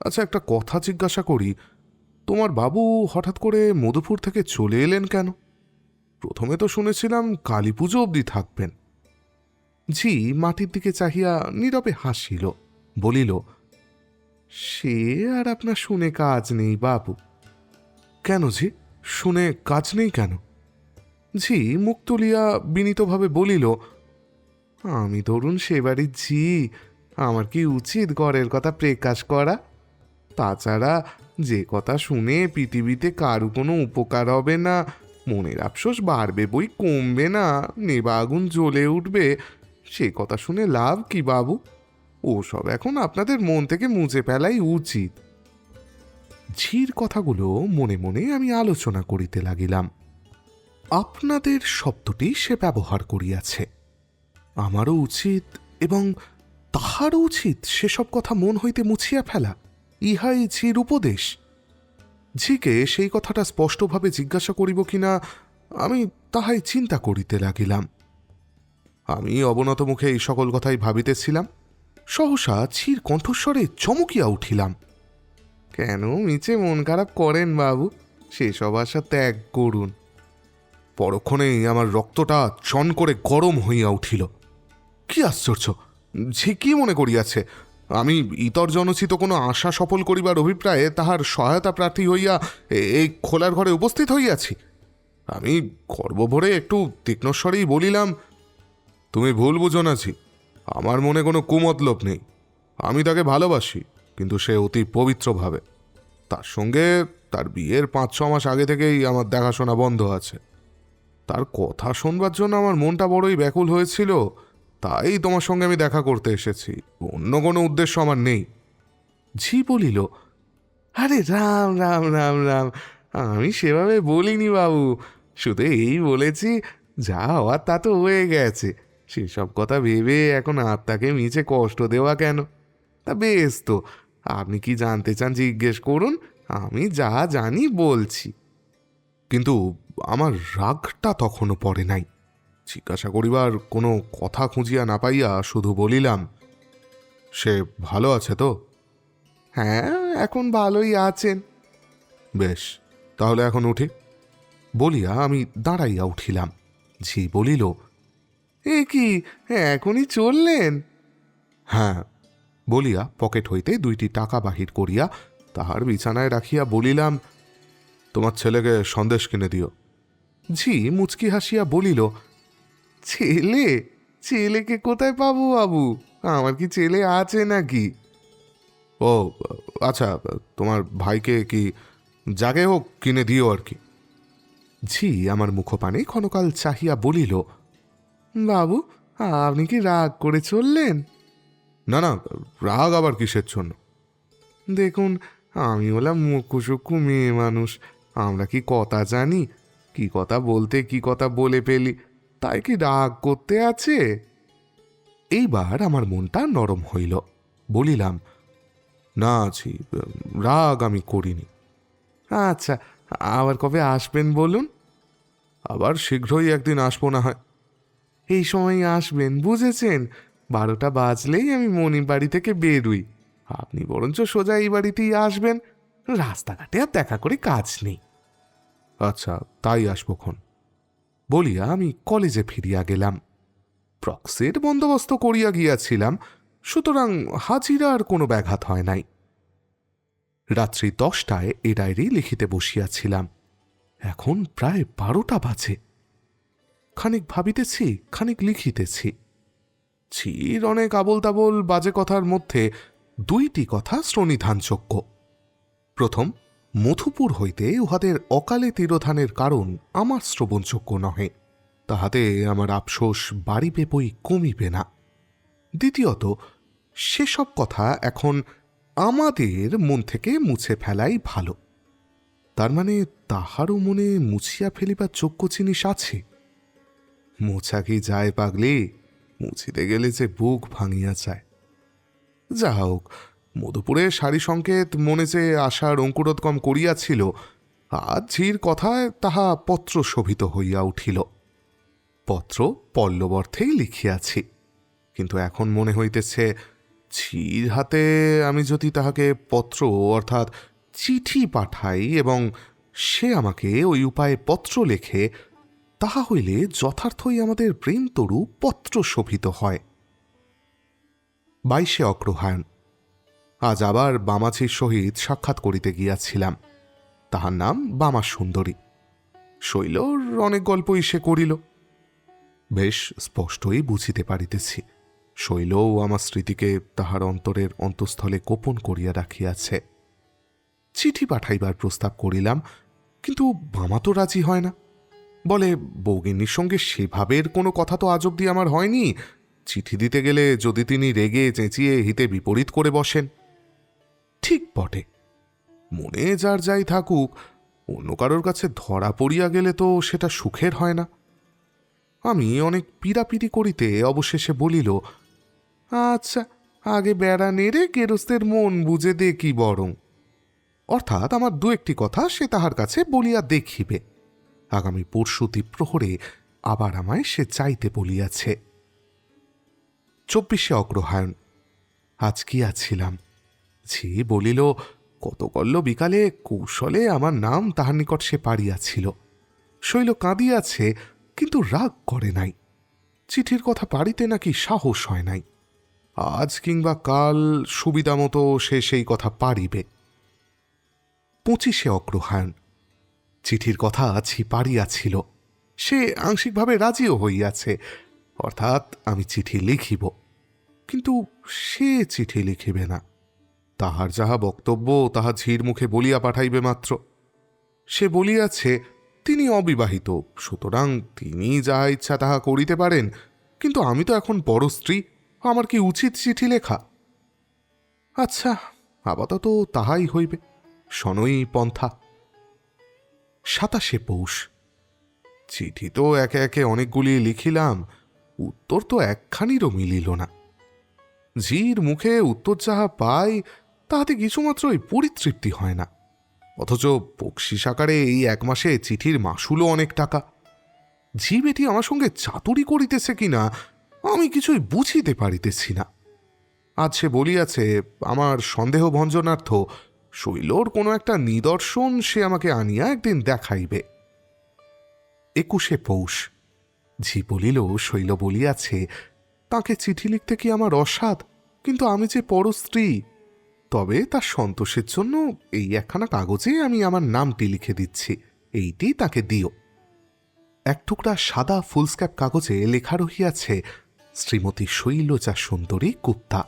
আচ্ছা, একটা কথা জিজ্ঞাসা করি, তোমার বাবু হঠাৎ করে মধুপুর থেকে চলে এলেন কেন? প্রথমে তো শুনেছিলাম কালী পুজো অবধি থাকবেন। ঝি মাটির দিকে চাহিয়া নীরবে হাসিল, বলিল, সে আর আপনার শুনে কাজ নেই বাবু। কেন ঝি, শুনে কাজ নেই কেন? ঝি মুখ তুলিয়া বিনীতভাবে বলিল, আমি ধরুন সে বাড়ির ঝি, আমার কি উচিত ঘরের কথা প্রকাশ করা? তাছাড়া যে কথা শুনে পৃথিবীতে কারু কোনো উপকার হবে না, মনের আফসোস বাড়বে বই কমবে না, নেবা আগুন জ্বলে উঠবে, সে কথা শুনে লাভ কি বাবু? ওসব এখন আপনাদের মন থেকে মুছে ফেলাই উচিত। ঝির কথাগুলো মনে মনে আমি আলোচনা করিতে লাগিলাম। আপনাদের শব্দটি সে ব্যবহার করিয়াছে, আমারও উচিত এবং তাহারও উচিত সেসব কথা মন হইতে মুছিয়া ফেলা, ইহাই ঝির উপদেশ। ঝিকে সেই কথাটা স্পষ্টভাবে জিজ্ঞাসা করিব কিনা আমি তাহাই চিন্তা করিতে লাগিলাম। আমি অবনত মুখে এই সকল কথাই ভাবিতেছিলাম, সহসা ঝির কণ্ঠস্বরে চমকিয়া উঠিলাম। কেন মিছে মন খারাপ করেন বাবু, সেসব আশা ত্যাগ করুন। পরক্ষণেই আমার রক্তটা চন করে গরম হইয়া উঠিল। কি আশ্চর্য! ঝি কি মনে করিয়াছে আমি ইতর জনচিত কোনো আশা সফল করিবার অভিপ্রায়ে তাহার সহায়তা প্রার্থী হইয়া এই খোলার ঘরে উপস্থিত হইয়াছি? আমি গর্বভরে একটু তীক্ষ্ণস্বরেই বলিলাম, তুমি ভুল বুঝো না ঝি, আমার মনে কোনো কুমতলব নেই। আমি তাকে ভালোবাসি, কিন্তু সে অতি পবিত্রভাবে। তার সঙ্গে তার বিয়ের 5-6 মাস আগে থেকেই আমার দেখাশোনা বন্ধ আছে। তার কথা শুনবার জন্য আমার মনটা বড়ই ব্যাকুল হয়েছিল, তাই তোমার সঙ্গে আমি দেখা করতে এসেছি, অন্য কোনো উদ্দেশ্য আমার নেই। ঝি বলিল, আরে রাম রাম রাম রাম, আমি সেভাবে বলিনি বাবু, শুধু এই বলেছি যা হওয়ার তা তো হয়ে গেছে, সেসব কথা ভেবে এখন আত্মাকে মিছে কষ্ট দেওয়া কেন? তা বেশ তো, আপনি কি জানতে চান জিজ্ঞেস করুন, আমি যা জানি বলছি। কিন্তু আমার রাগটা তখনও পড়ে নাই। জিজ্ঞাসা করিবার কোনো কথা খুঁজিয়া না পাইয়া শুধু বলিলাম, সে ভালো আছে তো? হ্যাঁ, এখন ভালোই আছেন। বেশ, তাহলে এখন উঠি বলিয়া আমি দাঁড়াইয়া উঠিলাম। ঝি বলিল, এ কি, এখনই চললেন? হ্যাঁ, বলিয়া পকেট হইতে 2টি টাকা বাহির করিয়া তাহার বিছানায় রাখিয়া বলিলাম, তোমার ছেলেকে সন্দেশ কিনে দিও। ঝি মুচকি হাসিয়া বলিল, ছেলে? ছেলেকে কোথায় পাবো বাবু, আমার কি ছেলে আছে নাকি? ও আচ্ছা, তোমার ভাইকে কি জাগে হোক কিনে দিও আর কি। ঝি আমার মুখপানে ক্ষণকাল চাহিয়া বলিল, বাবু আপনি কি রাগ করে চললেন? না না, রাগ আবার কিসের জন্য? দেখুন, আমি হলাম মুখুসুক্ষু মেয়ে মানুষ, আমরা কি কথা জানি, কি কথা বলতে কি কথা বলে ফেলি, তাই কি রাগ করতে আছে? এইবার আমার মনটা নরম হইল। বলিলাম, না ছি, রাগ আমি করিনি। আচ্ছা, আবার কবে আসবেন বলুন? আবার শীঘ্রই একদিন আসবো না হয়। এই সময় আসবেন, বুঝেছেন? 12টা বাজলেই আমি মনির বাড়ি থেকে বেরুই, আপনি বরঞ্চ সোজা এই বাড়িতেই আসবেন, রাস্তাঘাটে আর দেখা করে কাজ নেই। আচ্ছা, তাই আসবক্ষণ বলিয়া আমি কলেজে ফিরিয়া গেলাম। প্রক্সের বন্দোবস্ত করিয়া গিয়াছিলাম, সুতরাং হাজিরার কোনো ব্যাঘাত হয় নাই। রাত্রি 10টায় এ ডায়েরি লিখিতে বসিয়াছিলাম। এখন প্রায় 12টা বাজে। খানিক ভাবিতেছি, খানিক লিখিতেছি। ঝির অনেক আবোল তাবোল বাজে কথার মধ্যে 2টি কথা শ্রোণিধানযোগ্য। প্রথম, মধুপুর হইতে উহাদের অকালে তিরোধানের কারণ আমার শ্রবণযোগ্য নহে, তাহাতে আমার আফসোস বাড়িবে বই কমিবে না। দ্বিতীয়ত, সেসব কথা এখন আমাদের মন থেকে মুছে ফেলাই ভালো। তার মানে তাহারও মনে মুছিয়া ফেলিবার যোগ্য জিনিস আছে। মোছা কি যায় পাগলি, মুছিতে গেলে যে বুক ভাঙিয়া যায়। যা হোক, মধুপুরের সারি সংকেত মনে যে আশার অঙ্কুরোদ্গম করিয়াছিল, আজ ঝির কথায় তাহা পত্র শোভিত হইয়া উঠিল। পত্র পল্লব অর্থেই লিখিয়াছি, কিন্তু এখন মনে হইতেছে ঝির হাতে আমি যদি তাহাকে পত্র অর্থাৎ চিঠি পাঠাই এবং সে আমাকে ওই উপায়ে পত্র লেখে, তাহা হইলে যথার্থই আমাদের প্রেমতরু পত্র শোভিত হয়। 22শে অগ্রহায়ণ। আজ আবার বামাছির সহিত সাক্ষাৎ করিতে গিয়াছিলাম। তাহার নাম বামা সুন্দরী। শৈলর অনেক গল্পই সে করিল। বেশ স্পষ্টই বুঝিতে পারিতেছি শৈলও আমার স্মৃতিকে তাহার অন্তরের অন্তঃস্থলে গোপন করিয়া রাখিয়াছে। চিঠি পাঠাইবার প্রস্তাব করিলাম, কিন্তু বামা তো রাজি হয় না। বলে, বৌগিন্নির সঙ্গে সেভাবের কোনো কথা তো আজ অব্দি আমার হয়নি, চিঠি দিতে গেলে যদি তিনি রেগে চেঁচিয়ে হিতে বিপরীত করে বসেন। ঠিক বটে, মনে যার যাই থাকুক, অন্য কারোর কাছে ধরা পড়িয়া গেলে তো সেটা সুখের হয় না। আমি অনেক পীড়াপিড়ি করিতে অবশেষে বলিল, আচ্ছা, আগে বেড়া নেড়ে গেরস্তের মন বুঝে দেখি বরং। অর্থাৎ আমার দু একটি কথা সে তাহার কাছে বলিয়া দেখিবে। আগামী পরশু দ্বিপ্রহরে আবার আমায় সে চাইতে বলিয়াছে। 24শে অগ্রহায়ণ। আজ কি আছিলাম। ঝি বলিল গতকল্য বিকালে কৌশলে আমার নাম তাহার নিকট সে পাড়িয়াছিল। শৈল কাঁদিয়াছে, কিন্তু রাগ করে নাই। চিঠির কথা পাড়িতে নাকি সাহস হয় নাই। আজ কিংবা কাল সুবিধা মতো সে সেই কথা পাড়িবে। 25শে অগ্রহায়ণ। চিঠির কথা ঝি পাড়িয়াছিল, সে আংশিকভাবে রাজিও হইয়াছে, অর্থাৎ আমি চিঠি লিখিব। কিন্তু সে চিঠি লিখিবে না। তাহার যাহা বক্তব্য তাহা ঝির মুখে বলিয়া পাঠাইবে মাত্র। সে বলিয়াছে তিনি অবিবাহিত, সুতরাং তিনি যাহা ইচ্ছা তাহা করিতে পারেন, কিন্তু আমি তো এখন বড় স্ত্রী, আমার কি উচিত চিঠি লেখা? আচ্ছা, আপাতত তাহাই হইবে, শনৈ পন্থা। 27শে পৌষ। চিঠি তো একে একে অনেকগুলি লিখিলাম, উত্তর তো একখানিরও মিলিল না। ঝির মুখে উত্তর যাহা পাই তাহাতে কিছুমাত্রই পরিতৃপ্তি হয় না, অথচ বকশিস আকারে এই 1 মাসে চিঠির মাসুলও অনেক টাকা। ঝি বেটি আমার সঙ্গে চাতুরি করিতেছে কিনা আমি কিছুই বুঝিতে পারিতেছি না। আজ সে বলিয়াছে আমার সন্দেহ ভঞ্জনার্থ শৈলর কোনো একটা নিদর্শন সে আমাকে আনিয়া একদিন দেখাইবে। 21শে পৌষ। ঝি বলিল শৈল বলিয়াছে তাকে চিঠি লিখতে কি আমার অসাধ, কিন্তু আমি যে পরস্ত্রী। তবে তার সন্তোষের জন্য এই 1খানা কাগজে আমি আমার নামটি লিখে দিচ্ছি, এইটি তাকে দিও। 1 টুকরা সাদা ফুলস্ক্যাপ কাগজে লেখা রহিয়াছে শ্রীমতী শৈলজা সুন্দরী গুপ্তা।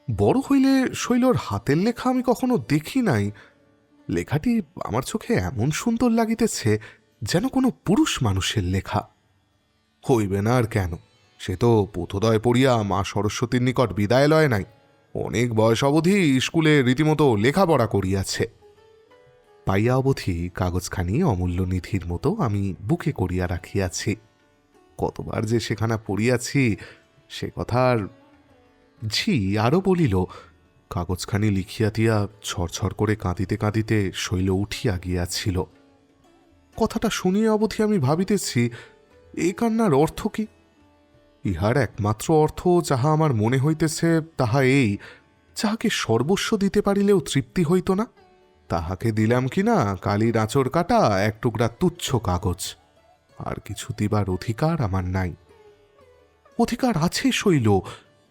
বড় হইলে শৈলর হাতের লেখা আমি কখনো দেখি নাই। লেখাটি আমার চোখে এমন সুন্দর লাগিতেছে যেন কোনো পুরুষ মানুষের লেখা। হইবে না আর কেন, সে তো বোধোদয় পড়িয়া মা সরস্বতীর নিকট বিদায় লয় নাই, অনেক বয়স অবধি স্কুলে রীতিমতো লেখাপড়া করিয়াছে। পাইয়া অবধি কাগজখানি অমূল্য নিধির মতো আমি বুকে করিয়া রাখিয়াছি। কতবার যে সেখানা পড়িয়াছি সে কথার। ঝি আরও বলিল, কাগজখানি লিখিয়া দিয়া ছড়ছড় করে কাঁদিতে কাঁদিতে শৈল উঠিয়া গিয়াছিল। কথাটা শুনিয়া অবধি আমি ভাবিতেছি এই কান্নার অর্থ কি। ইহার একমাত্র অর্থ যাহা আমার মনে হইতেছে তাহা এই, যাহাকে সর্বস্ব দিতে পারিলেও তৃপ্তি হইত না, তাহাকে দিলাম কিনা কালির আঁচড় কাটা 1 টুকরা তুচ্ছ কাগজ। আর কিছু দিবার অধিকার আমার নাই। অধিকার আছে শৈল,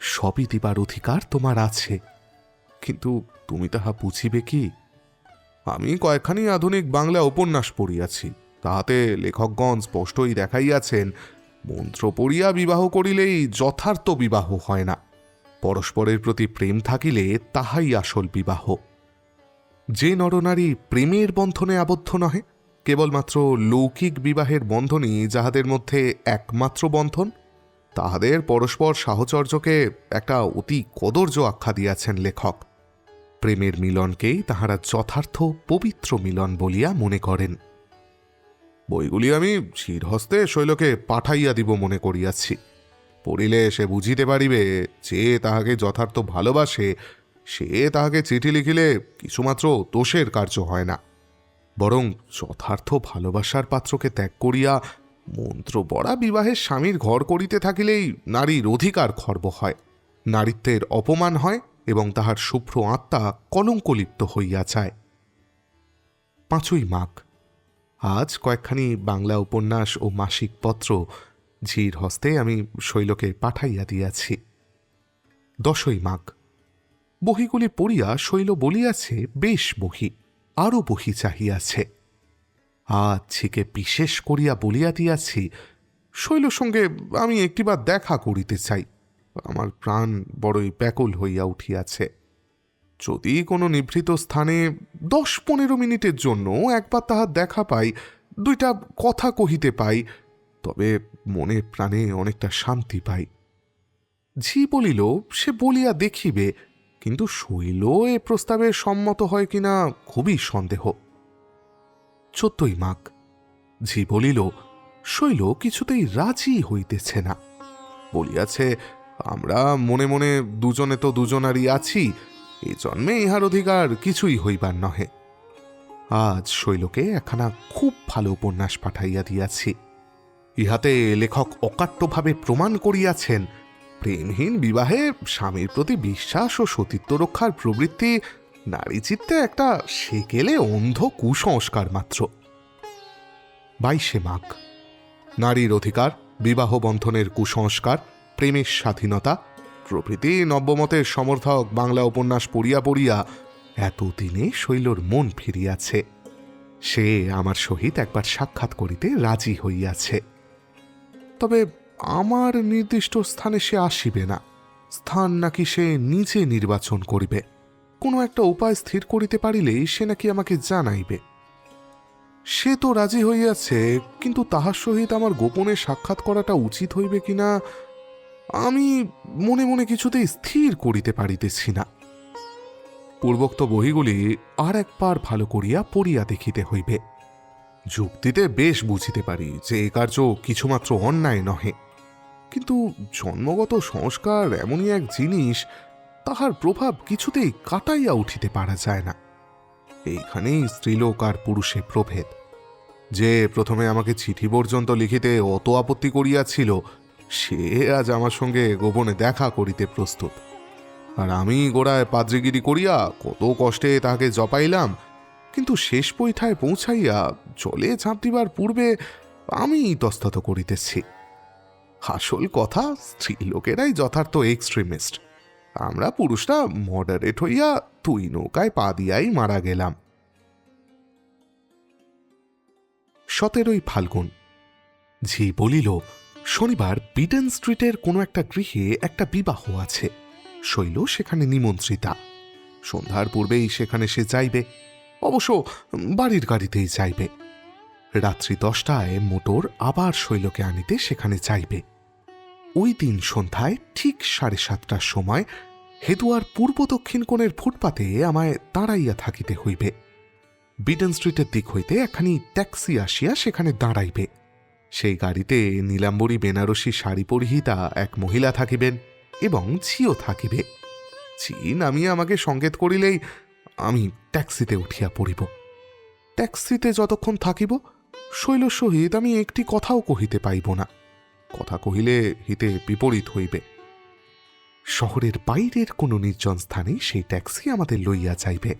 সবই দিবার অধিকার তোমার আছে, কিন্তু তুমি তাহা বুঝিবে কি? আমি কয়েকখানি আধুনিক বাংলা উপন্যাস পড়িয়াছি, তাহাতে লেখকগণ স্পষ্টই দেখাইয়াছেন মন্ত্র পড়িয়া বিবাহ করিলেই যথার্থ বিবাহ হয় না, পরস্পরের প্রতি প্রেম থাকিলে তাহাই আসল বিবাহ। যে নরনারী প্রেমের বন্ধনে আবদ্ধ নহে, কেবলমাত্র লৌকিক বিবাহের বন্ধনই যাহাদের মধ্যে একমাত্র বন্ধন, তাহাদের পরস্পর সাহচর্যকে একটা অতি কদর্য আখ্যা দিয়াছেন লেখক। প্রেমের মিলনকেই তাহারা যথার্থ পবিত্র মিলন বলিয়া মনে করেন। বইগুলি আমি চিরহস্তে শৈলকে পাঠাইয়া দিব মনে করিয়াছি। পড়িলে সে বুঝিতে পারিবে যে তাহাকে যথার্থ ভালোবাসে সে তাহাকে চিঠি লিখিলে কিছুমাত্র দোষের কার্য হয় না, বরং যথার্থ ভালোবাসার পাত্রকে ত্যাগ করিয়া মন্ত্র পড়া বিবাহের স্বামীর ঘর করিতে থাকিলেই নারীর অধিকার খর্ব হয়, নারীত্বের অপমান হয় এবং তাহার শুভ্র আত্মা কলঙ্কলিপ্ত হইয়া যায়। 5ই মাঘ। আজ কয়েকখানি বাংলা উপন্যাস ও মাসিক পত্র ঝির হস্তে আমি শৈলকে পাঠাইয়া দিয়াছি। 10ই মাঘ। বহিগুলি পড়িয়া শৈল বলিয়াছে বেশ বহি, আরও বহি চাহিয়াছে। আজ ঝিকে বিশেষ করিয়া বলিয়া দিয়াছি শৈল সঙ্গে আমি একটিবার দেখা করিতে চাই, আমার প্রাণ বড়ই ব্যাকুল হইয়া উঠিয়াছে। যদি কোনো নিভৃত স্থানে 10-15 মিনিটের জন্য একবার তাহার দেখা পাই, 2টা কথা কহিতে পাই, তবে মনে প্রাণে অনেকটা শান্তি পাই। ঝি বলিল সে বলিয়া দেখিবে, কিন্তু শৈল এ প্রস্তাবে সম্মত হয় কিনা খুবই সন্দেহ। 14ই মাঘ। ঝি বলিল শৈল কিছুতেই রাজি হইতেছে না, বলিয়াছে আমরা মনে মনে দুজনে তো দুজনারই আছি, এই জন্মে ইহার অধিকার কিছুই হইবার নহে। আজ শৈলকে একখানা খুব ভালো উপন্যাস পাঠাইয়া দিয়াছি। ইহাতে লেখক অকাট্যভাবে প্রমাণ করিয়াছেন প্রেমহীন বিবাহে স্বামীর প্রতি বিশ্বাস ও সতীত্ব রক্ষার প্রবৃত্তি নারী চিত্তে একটা সেকেলে অন্ধ কুসংস্কার মাত্র। 22শে মাঘ। নারীর অধিকার, বিবাহ বন্ধনের কুসংস্কার, প্রেমের স্বাধীনতা প্রভৃতি নব্যমতের সমর্থক বাংলা উপন্যাস পড়িয়া পড়িয়া এতদিনে শৈলর মন ফিরিয়াছে। সে আমার সহিত একবার সাক্ষাৎ করিতে রাজি হইয়াছে। তবে আমার নির্দিষ্ট স্থানে সে আসিবে না। স্থান নাকি সে নিজে নির্বাচন করিবে। কোনো একটা উপায় স্থির করিতে পারিলেই সে নাকি আমাকে জানাইবে। সে তো রাজি হইয়াছে, কিন্তু তাহার সহিত আমার গোপনে সাক্ষাৎ করাটা উচিত হইবে কিনা আমি মনে মনে কিছুতেই স্থির করিতে পারিতেছি না। পূর্বোক্ত বহিগুলি আর একবার ভালো করিয়া পড়িয়া দেখিতে হইবে। যুক্তিতে বেশ বুঝিতে পারি যে এ কার্য কিছুমাত্র অন্যায় নহে, কিন্তু জন্মগত সংস্কার এমনই এক জিনিস, তাহার প্রভাব কিছুতেই কাটাইয়া উঠিতে পারা যায় না। এইখানেই স্ত্রীলোক আর পুরুষে প্রভেদ। যে প্রথমে আমাকে চিঠি পর্যন্ত লিখিতে অত আপত্তি করিয়াছিল, সে আজ আমার সঙ্গে গোপনে দেখা করিতে প্রস্তুত। আর আমি গোড়ায় পাদ্রিগিরি করিয়া কত কষ্টে তাহাকে জপাইলাম, কিন্তু শেষ পৈঠায় পৌঁছাইয়া জলে ঝাঁপ দিবার পূর্বে আমি ইতস্তত করিতেছি। আসল কথা, স্ত্রীলোকেরাই যথার্থ এক্সট্রিমিস্ট। আমরা পুরুষরা মডারেট হইয়া তুই নৌকায় পা দিয়াই মারা গেলাম। 17ই ফাল্গুন। ঝি বলিল, শনিবার বিডেন স্ট্রিটের কোনো একটা গৃহে একটা বিবাহ আছে। শৈল সেখানে নিমন্ত্রিতা। সন্ধ্যার পূর্বেই সেখানে সে যাইবে, অবশ্য বাড়ির গাড়িতেই যাইবে। রাত্রি 10টায় মোটর আবার শৈলকে আনিতে সেখানে যাইবে। ওই দিন সন্ধ্যায় ঠিক 7:30টার সময় হেদুয়ার পূর্ব দক্ষিণ কোণের ফুটপাতে আমায় দাঁড়াইয়া থাকিতে হইবে। বিডেন স্ট্রিটের দিক হইতে একখানি ট্যাক্সি আসিয়া সেখানে দাঁড়াইবে। সেই গাড়িতে নীলাম্বরী বেনারসি শাড়ি পরিহিতা এক মহিলা থাকিবেন এবং ঝিও থাকিবে। ঝি নামিয়া আমাকে সংকেত করিলেই আমি ট্যাক্সিতে উঠিয়া পড়িব। ট্যাক্সিতে যতক্ষণ থাকিব শৈল সহিত আমি একটি কথাও কহিতে পাইব না। কথা কহিলে হিতে বিপরীত হইবে। শহরের বাইরের কোনো নির্জন স্থানে সেই ট্যাক্সি আমাদের লইয়া যাইবে।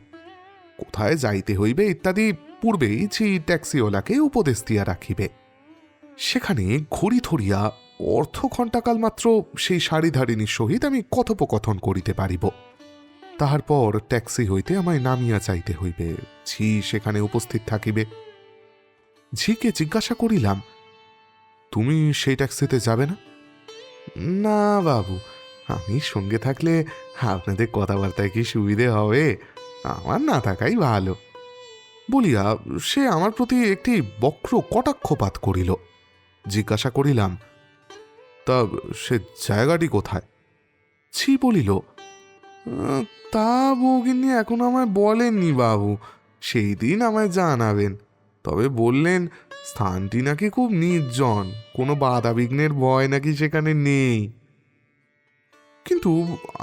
কোথায় যাইতে হইবে ইত্যাদি পূর্বেই ঝি ট্যাক্সিওয়ালাকে উপদেশ দিয়া রাখিবে। সেখানে ঘড়ি ধরিয়া অর্ধঘণ্টাকাল মাত্র সেই শাড়িধারিণীর সহিত আমি কথোপকথন করিতে পারিব। তাহার পর ট্যাক্সি হইতে আমায় নামিয়া যাইতে হইবে। ঝি সেখানে উপস্থিত থাকিবে। ঝিকে জিজ্ঞাসা করিলাম, তুমি সেই ট্যাক্সিতে যাবে না? না বাবু, আমি সঙ্গে থাকলে আপনাদের কথাবার্তায় কি সুবিধে হবে? আমার না থাকাই ভালো বলিয়া সে আমার প্রতি একটি বক্র কটাক্ষপাত করিল। জিজ্ঞাসা করিলাম, তা সে জায়গাটি কোথায়? ছি বলিল, তা বউগিন্নি এখন আমায় বলেননি বাবু, সেই দিন আমায় জানাবেন। তবে বললেন স্থানটি নাকি খুব নির্জন, কোনো বাধা বিঘ্নের ভয় নাকি সেখানে নেই। কিন্তু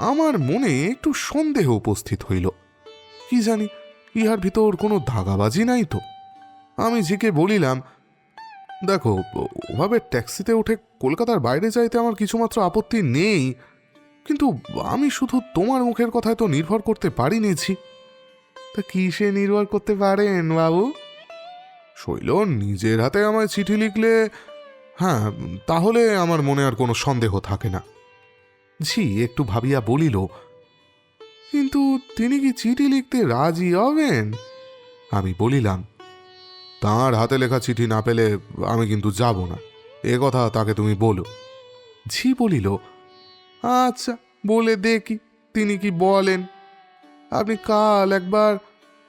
আমার মনে একটু সন্দেহ উপস্থিত হইল। কি জানি ইহার ভিতর কোনো ধাগাবাজি নাই তো। আমি ঝিকে বলিলাম, দেখো, ওভাবে ট্যাক্সিতে উঠে কলকাতার বাইরে যাইতে আমার কিছুমাত্র আপত্তি নেই, কিন্তু আমি শুধু তোমার মুখের কথায় তো নির্ভর করতে পারিনি ঝি। তা কিসে নির্ভর করতে পারেন বাবু? শৈল নিজের হাতে আমায় চিঠি লিখলে, হ্যাঁ, তাহলে আমার মনে আর কোনো সন্দেহ থাকে না। ঝি একটু ভাবিয়া বলিল, কিন্তু তিনি কি চিঠি লিখতে রাজি হবেন? আমি বলিলাম, তাঁর হাতে লেখা চিঠি না পেলে আমি কিন্তু যাব না, এ কথা তাকে তুমি বলো। ঝি বলিল, আচ্ছা, বলে দেখি তিনি কি বলেন। আপনি কাল একবার,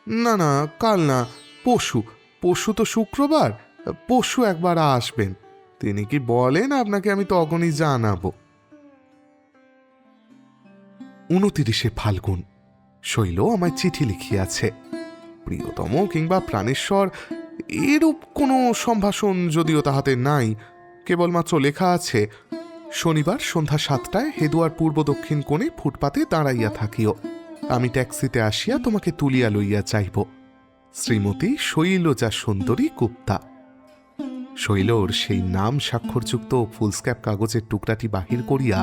না না কাল না, পরশু, পরশু তো শুক্রবার, পরশু একবার আসবেন। তিনি কি বলেন আপনাকে আমি তখনই জানাবো। 29শে ফাল্গুন। শৈল আমায় চিঠি লিখিয়াছে। প্রিয়তম কিংবা প্রাণেশ্বর এরূপ কোনো সম্ভাষণ যদিও তাহাতে নাই, কেবলমাত্র লেখা আছে, শনিবার সন্ধ্যা 7টায় হেদুয়ার পূর্ব দক্ষিণ কোণে ফুটপাতে দাঁড়াইয়া থাকিও। আমি ট্যাক্সিতে আসিয়া তোমাকে তুলিয়া লইয়া যাইব। শ্রীমতী শৈলজা সুন্দরী গুপ্তা। শৈলর সেই নাম স্বাক্ষরযুক্ত ফুলস্ক্যাপ কাগজের টুকরাটি বাহির করিয়া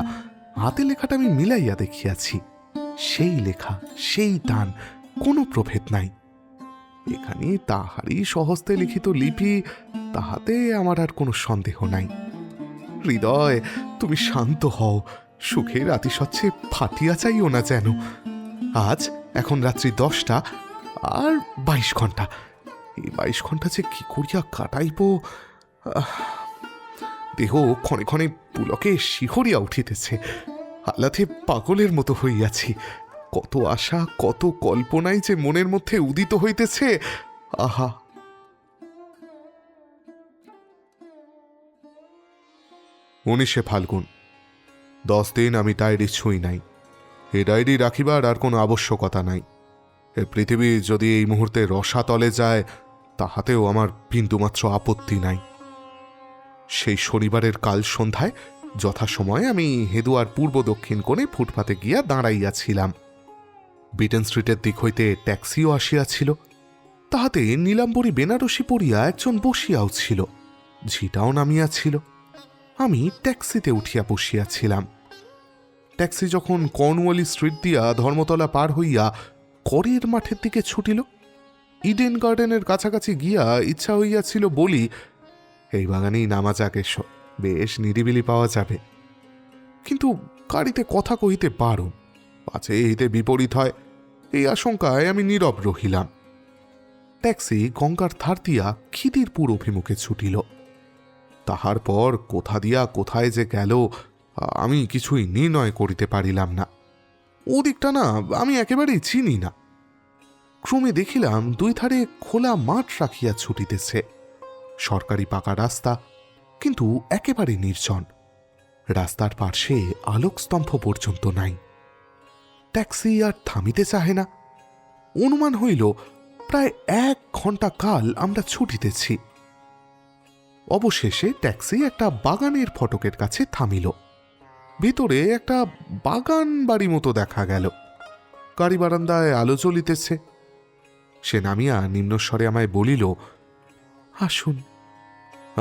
হাতে লেখাটা আমি মিলাইয়া দেখিয়াছি। সেই লেখা, সেই টান, কোনো প্রভেদ নাই। এখানে তাহারই সহস্তে লিখিত লিপি, তাহাতে আমার আর কোনো সন্দেহ নাই। হৃদয়, তুমি শান্ত হও, সুখের আতিশয্যে ফাটিয়া চাইও না যেন। আজ এখন রাত্রি 10টা, আর 22 ঘন্টা। এই 22 ঘন্টা যে কি করিয়া কাটাইব। দেহ ক্ষণে ক্ষণে পুলকে শিহরিয়া উঠিতেছে। আহ্লাদে পাগলের মতো হইয়াছি। কত আশা, কত কল্পনাই যে মনের মধ্যে উদিত হইতেছে। আহা! 19শে ফাল্গুন। 10 দিন আমি ডায়েরি ছুঁই নাই। এ ডায়েরি রাখিবার আর কোনো আবশ্যকতা নাই। এ পৃথিবী যদি এই মুহূর্তে রসাতলে যায়, তাহাতেও আমার বিন্দুমাত্র আপত্তি নাই। সেই শনিবারের কাল সন্ধ্যায় যথাসময়ে আমি হেদুয়ার পূর্ব দক্ষিণ কোণে ফুটপাতে গিয়া দাঁড়াইয়াছিলাম। বিটেন স্ট্রিটের দিক হইতে ট্যাক্সিও আসিয়াছিল। তাহাতে নীলাম্বরী বেনারসি পরিয়া একজন বসিয়াও ছিল। ঝিটাও নামিয়াছিল। আমি ট্যাক্সিতে উঠিয়া বসিয়াছিলাম। ট্যাক্সি যখন কর্নওয়ালি স্ট্রিট দিয়া ধর্মতলা পার হইয়া করের মাঠের দিকে ছুটিল, ইডেন গার্ডেনের কাছাকাছি গিয়া ইচ্ছা হইয়াছিল বলি, এই বাগানেই নামা যাক, এসো, বেশ নিরিবিলি পাওয়া যাবে। কিন্তু গাড়িতে কথা কহিতে বারণ, পাছে হিতে বিপরীত হয়, এই আশঙ্কায় আমি নীরব রহিলাম। ট্যাক্সি গঙ্গার ধার দিয়া খিদিরপুর অভিমুখে ছুটিল। তাহার পর কোথা দিয়া কোথায় যে গেল আমি কিছুই নির্ণয় করিতে পারিলাম না। ওদিকটা না আমি একেবারেই চিনি না। ক্রমে দেখিলাম দুই ধারে খোলা মাঠ রাখিয়া ছুটিতেছে। সরকারি পাকা রাস্তা, কিন্তু একেবারে নির্জন। রাস্তার পার্শ্বে আলোকস্তম্ভ পর্যন্ত নাই। ট্যাক্সি আর থামিতে চাহে না। অনুমান হইল প্রায় 1 ঘণ্টা কাল আমরা ছুটিতেছি। অবশেষে ট্যাক্সি একটা বাগানের ফটকের কাছে থামিল। ভিতরে একটা বাগান বাড়ি মতো দেখা গেল। গাড়ি বারান্দায় আলো জ্বলিতেছে। সে নামিয়া নিম্নস্বরে আমায় বলিল, আসুন।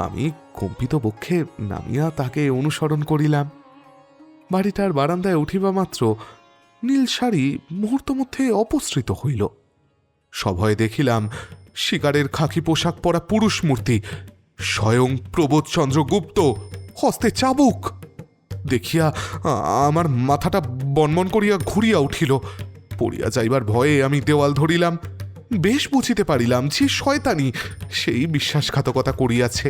আমি কম্পিত বক্ষে নামিয়া তাকে অনুসরণ করিলাম। বাড়িটার বারান্দায় উঠিবা মাত্র নীল শাড়ি মুহূর্ত মধ্যে অপসৃত হইল। সভয়ে দেখিলাম শিকারের খাকি পোশাক পরা পুরুষ মূর্তি, স্বয়ং প্রবোধচন্দ্র গুপ্ত, হস্তে চাবুক। দেখিয়া আমার মাথাটা বনবন করিয়া ঘুরিয়া উঠিল। পড়িয়া যাইবার ভয়ে আমি দেওয়াল ধরিলাম। বেশ বুঝিতে পারিলাম যে শয়তানি সেই বিশ্বাসঘাতকতা করিয়াছে।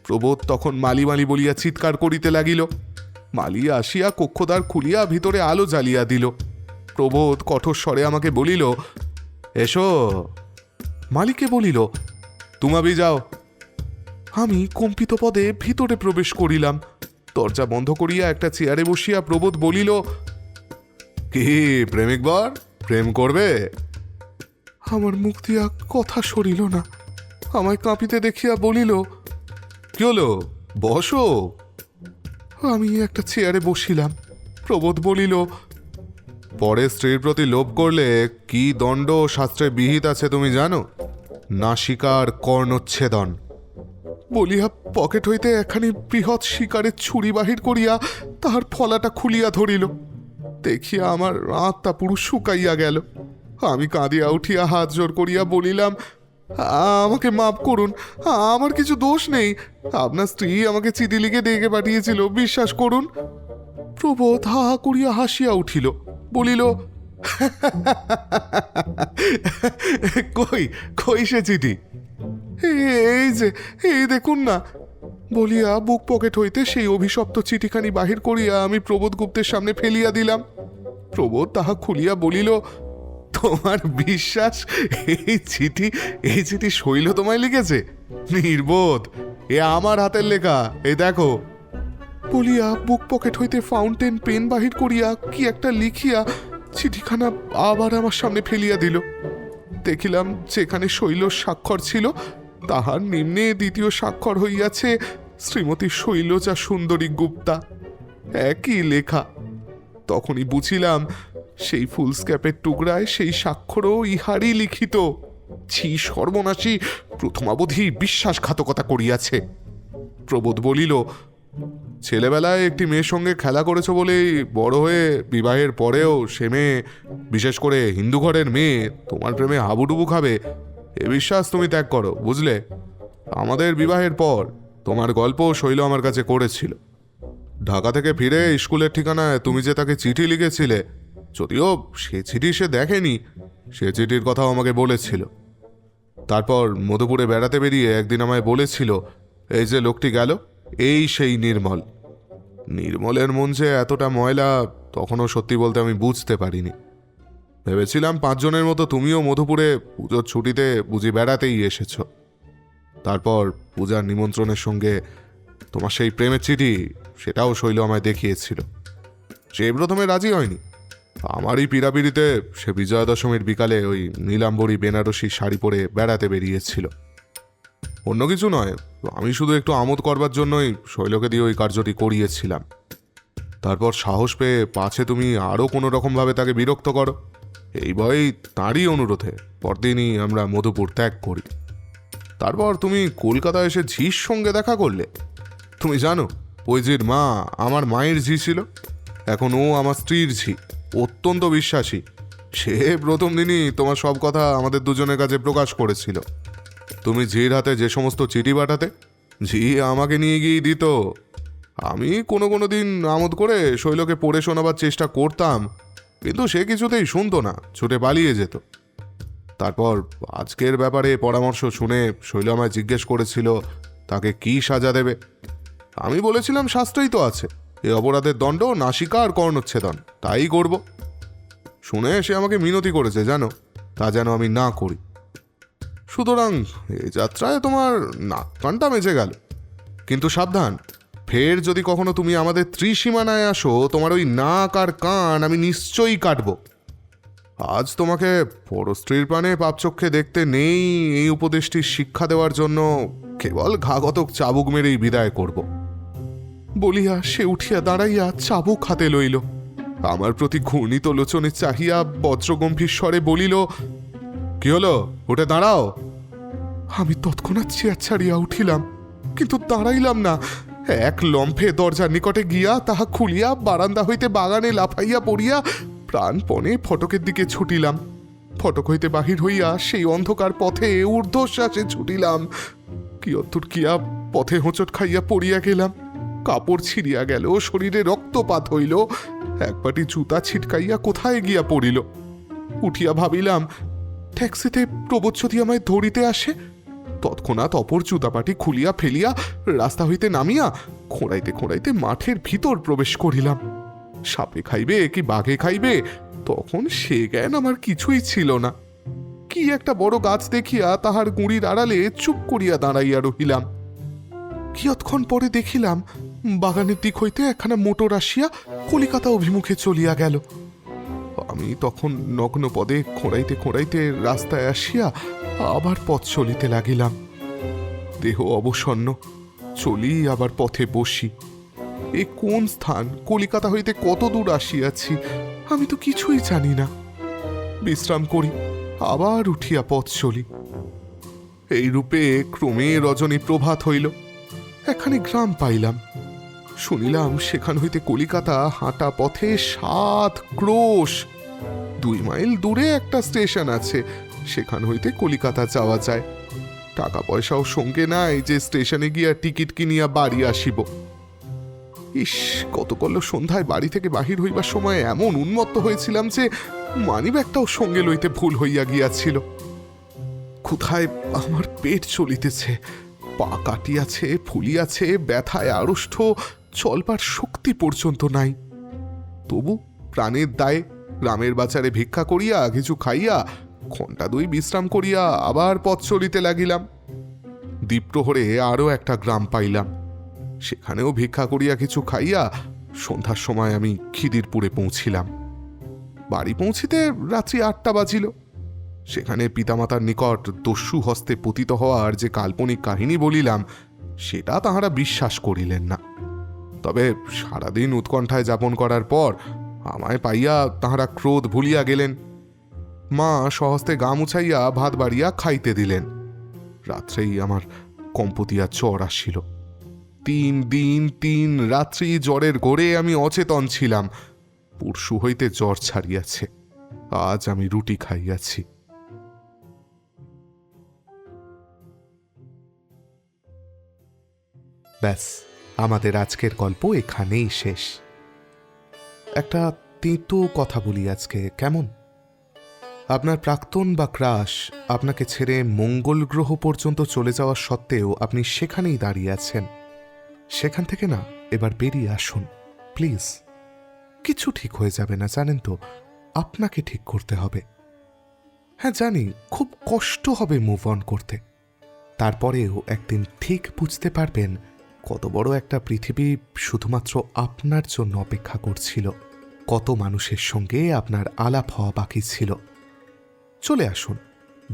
প্রবোধ তখন মালি মালি বলিয়া চিৎকার করিতে লাগিল। মালি আসিয়া কক্ষদ্বার খুলিয়া ভিতরে আলো জ্বালিয়া দিল। প্রবোধ কঠোর স্বরে আমাকে বলিল, এসো। মালিকে বলিল, তুমি যাও। আমি কম্পিত পদে ভিতরে প্রবেশ করিলাম। দরজা বন্ধ করিয়া একটা চেয়ারে বসিয়া প্রবোধ বলিল, কি প্রেমিক বর, প্রেম করবে? আমার মুখ দিয়া কথা সরিল না। আমায় কাঁপিতে দেখিয়া বলিল, কি হলো, বসো। আমি একটা চেয়ারে বসিলাম। প্রবোধ বলিল, পরে স্ত্রীর প্রতি লোভ করলে কি দণ্ড শাস্ত্রে বিহিত আছে তুমি জানো? নাসিকার কর্ণচ্ছেদন। বলিয়া পকেট হইতে একখানি বৃহৎ শিকারের ছুরি বাহির করিয়া তাহার ফলাটা খুলিয়া ধরিল। দেখিয়া আমার আত্মা পুরো শুকাইয়া গেল। আমি কাঁদিয়া উঠিয়া হাত জোর করিয়া বলিলাম, আমাকে মাফ করুন, আমার কিছু দোষ নেই। আপনার স্ত্রী আমাকে চিঠি লিখে ডেকে পাঠিয়েছিল, বিশ্বাস করুন। প্রবোধ হা হা করিয়া হাসিয়া উঠিল, বলিল, কই কই সে চিঠি? এই যে, এই দেখুন না। বলিয়া বুক পকেট হইতে সেই অভিশপ্ত চিঠিখানি বাহির করিয়া আমি প্রবোধ গুপ্তের সামনে ফেলিয়া দিলাম। প্রবোধ তাহা খুলিয়া বলিল, তোমার বিশ্বাস? এই চিঠি শৈল তোমায় লিখেছে? নির্বোধ, এ আমার হাতের লেখা, এই দেখো। বলিয়া বুক পকেট হইতে ফাউন্টেন পেন বাহির করিয়া কি একটা লিখিয়া চিঠিখানা আবার আমার সামনে ফেলিয়া দিল। দেখিলাম যেখানে শৈলর স্বাক্ষর ছিল, তাহার নিম্নে দ্বিতীয় স্বাক্ষর হইয়াছে শ্রীমতী শৈলজা সুন্দরী গুপ্তা। একই লেখা। তখনই বুঝিলাম সেই ফুলস্ক্যাপের টুকরায় সেই স্বাক্ষরও ইহারই লিখিত। ছি সর্বনাশী, প্রথমাবধি বিশ্বাসঘাতকতা করিয়াছে। প্রবোধ বলিল, ছেলেবেলায় একটি মেয়ের সঙ্গে খেলা করেছ বলেই বড় হয়ে বিবাহের পরেও সে মেয়ে, বিশেষ করে হিন্দু ঘরের মেয়ে, তোমার প্রেমে হাবুডুবু খাবে এ বিশ্বাস তুমি ত্যাগ করো, বুঝলে? আমাদের বিবাহের পর তোমার গল্প শৈল আমার কাছে করেছিল। ঢাকা থেকে ফিরে স্কুলের ঠিকানায় তুমি যে তাকে চিঠি লিখেছিলে, যদিও সে চিঠি সে দেখেনি, সে চিঠির কথাও আমাকে বলেছিল। তারপর মধুপুরে বেড়াতে বেরিয়ে একদিন আমায় বলেছিল, এই যে লোকটি গেল, এই সেই নির্মল। নির্মলের মন যে এতটা ময়লা তখনও সত্যি বলতে আমি বুঝতে পারিনি। ভেবেছিলাম 5 জনের মতো তুমিও মধুপুরে পুজোর ছুটিতে বুঝি বেড়াতেই এসেছ। তারপর পূজার নিমন্ত্রণের সঙ্গে তোমার সেই প্রেমের চিঠি, সেটাও শৈল আমায় দেখিয়েছিল। সে প্রথমে রাজি হয়নি। আমারই পিড়াপিড়িতে সে বিজয়া দশমীর বিকালে ওই নীলাম্বরী বেনারসি শাড়ি পরে বেড়াতে বেরিয়েছিল। অন্য কিছু নয়, আমি শুধু একটু আমোদ করবার জন্যই শৈলকে দিয়ে ওই কার্যটি করিয়েছিলাম। তারপর সাহস পেয়ে পাছে তুমি আরও কোনো রকমভাবে তাকে বিরক্ত করো, এই ভয়েই তাঁরই অনুরোধে পরদিনই আমরা মধুপুর ত্যাগ করি। তারপর তুমি কলকাতা এসে ঝির সঙ্গে দেখা করলে। তুমি জানো, ওই ঝির মা আমার মায়ের ঝি ছিল, এখন ও আমার স্ত্রীর ঝি, অত্যন্ত বিশ্বাসী। সে প্রথম দিনই তোমার সব কথা আমাদের দুজনের কাছে প্রকাশ করেছিল। তুমি ঝির হাতে যে সমস্ত চিঠি পাঠাতে, ঝি আমাকে নিয়ে গিয়ে দিত। আমি কোনো দিন আমোদ করে শৈলকে পড়ে শোনাবার চেষ্টা করতাম, কিন্তু সে কিছুতেই শুনতো না, ছুটে পালিয়ে যেত। তারপর আজকের ব্যাপারে পরামর্শ শুনে শৈল আমায় জিজ্ঞেস করেছিল তাকে কি সাজা দেবে। আমি বলেছিলাম শাস্ত্রেই তো আছে, এ অপরাধের দণ্ড নাসিকা আর কর্ণচ্ছেদন, তাই করব। শুনে সে আমাকে মিনতি করেছে জানো, তা যেন আমি না করি। সুতরাং এ যাত্রায় তোমার নাক কানটা বেঁচে গেল। কিন্তু সাবধান, ফের যদি কখনো তুমি আমাদের ত্রিসীমানায় আসো, তোমার ওই নাক আর কান আমি নিশ্চয়ই কাটব। আজ তোমাকে পরস্ত্রীর প্রাণে পাপচক্ষে দেখতে নেই, এই উপদেশটির শিক্ষা দেওয়ার জন্য কেবল ঘাগতক চাবুক মেরেই বিদায় করব। বলিয়া সে উঠিয়া দাঁড়াইয়া চাবুক হাতে লইল। আমার প্রতি ঘূর্ণিত লোচনে চাহিয়া বজ্রগম্ভীর স্বরে বলিল, কি হলো, উঠে দাঁড়াও। আমি তৎক্ষণাৎ চেয়ার ছাড়িয়া উঠিলাম, কিন্তু দাঁড়াইলাম না। এক লম্ফে দরজার নিকটে গিয়া তাহা খুলিয়া বারান্দা হইতে বাগানে লাফাইয়া পড়িয়া প্রাণপণে ফটকের দিকে ছুটিলাম। ফটক হইতে বাহির হইয়া সেই অন্ধকার পথে ঊর্ধ্বশ্বাসে ছুটিলাম। কি অদ্ভুত কিয়া পথে হোঁচট খাইয়া পড়িয়া গেলাম। কাপড় ছিঁড়িয়া গেল, শরীরে রক্তপাত হইল, একবাটি জুতা ছিটকাইয়া কোথায় গিয়া পড়িল। উঠিয়া ভাবিলাম, ট্যাক্সিতে প্রবোধ যদি আমায় ধরিতে আসে। তৎক্ষণাৎ অপর জুতাপাটি খুলিয়া ফেলিয়া রাস্তা হইতে নামিয়া খোঁড়াইতে খোঁড়াইতে মাঠের ভিতর প্রবেশ করিলাম। সাপে খাইবে কি বাঘে খাইবে তখন সে জ্ঞান আমার কিছুই ছিল না। কি একটা বড় গাছ দেখিয়া তাহার গুঁড়ির আড়ালে চুপ করিয়া দাঁড়াইয়া রহিলাম। কিয়ৎক্ষণ পরে দেখিলাম বাগানের দিক হইতে একখানা মোটর আসিয়া কলিকাতা অভিমুখে চলিয়া গেল। আমি তখন নগ্ন পদে খোঁড়াইতে খোঁড়াইতে রাস্তায় আসিয়া আবার পথ চলিতে লাগিলাম। দেহ অবসন্ন, চলি আবার পথে বসি। এ কোন স্থান, কলিকাতা হইতে কত দূর আসিয়াছি আমি তো কিছুই জানি না। বিশ্রাম করি, আবার উঠিয়া পথ চলি। এই রূপে ক্রমে রজনী প্রভাত হইল। এখানে গ্রাম পাইলাম। শুনিলাম সেখান হইতে কলিকাতা হাঁটা পথে 7 ক্রোশ। 2 মাইল দূরে একটা স্টেশন আছে, সেখান হইতে কলিকাতা যাওয়া যায়। টাকা পয়সাও সঙ্গে নাই যে স্টেশনে গিয়া টিকিট কিনিয়া বাড়ি আসিব। ইস, গতকাল সন্ধ্যায় বাড়ি থেকে বাহির হইবার সময় এমন উন্মত্ত হয়েছিলাম যে মানিব্যাগটাও সঙ্গে লইতে ভুল হইয়া গিয়াছিল। কোথায় আমার পেট চলিতেছে, পা কাটিয়াছে, ফুলিয়াছে, ব্যথায় আড়ষ্ট, চলবার শক্তি পর্যন্ত নাই। তবু প্রাণের দায়ে গ্রামের বাজারে ভিক্ষা করিয়া কিছু খাইয়া ঘণ্টা 2 বিশ্রাম করিয়া আবার পথ চলিতে লাগিলাম। দ্বীপ্রহরে আরও একটা গ্রাম পাইলাম। সেখানেও ভিক্ষা করিয়া কিছু খাইয়া সন্ধ্যার সময় আমি খিদিরপুরে পৌঁছিলাম। বাড়ি পৌঁছিতে রাত্রি 8টা বাজিল। সেখানে পিতামাতার নিকট দস্যু হস্তে পতিত হওয়ার যে কাল্পনিক কাহিনী বলিলাম, সেটা তাহারা বিশ্বাস করিলেন না। তবে সারাদিন উৎকণ্ঠায় যাপন করার পর আমায় পাইয়া তাহারা ক্রোধ ভুলিয়া গেলেন। মা সহস্তে গা মুছাইয়া ভাত বাড়িয়া খাইতে দিলেন। রাত্রেই আমার কম্পতিয়া জ্বর আসিল। 3 দিন 3 রাত্রি জ্বরের ঘোরে আমি অচেতন ছিলাম। পরশু হইতে জ্বর ছাড়িয়াছে, আজ আমি রুটি খাইয়াছি। ব্যাস, আমাদের আজকের গল্প এখানেই শেষ। একটা তেঁতো কথা বলি আজকে, কেমন? আপনার প্রাক্তন বা ক্রাশ আপনাকে ছেড়ে মঙ্গল গ্রহ পর্যন্ত চলে যাওয়া সত্ত্বেও আপনি সেখানেই দাঁড়িয়ে আছেন। সেখান থেকে না এবার বেরিয়ে আসুন প্লিজ। কিছু ঠিক হয়ে যাবে না, জানেন তো? আপনাকে ঠিক করতে হবে। হ্যাঁ জানি, খুব কষ্ট হবে মুভ অন করতে। তারপরেও একদিন ঠিক বুঝতে পারবেন কত বড় একটা পৃথিবী শুধুমাত্র আপনার জন্য অপেক্ষা করছিল, কত মানুষের সঙ্গে আপনার আলাপ হওয়া বাকি ছিল। চলে আসুন।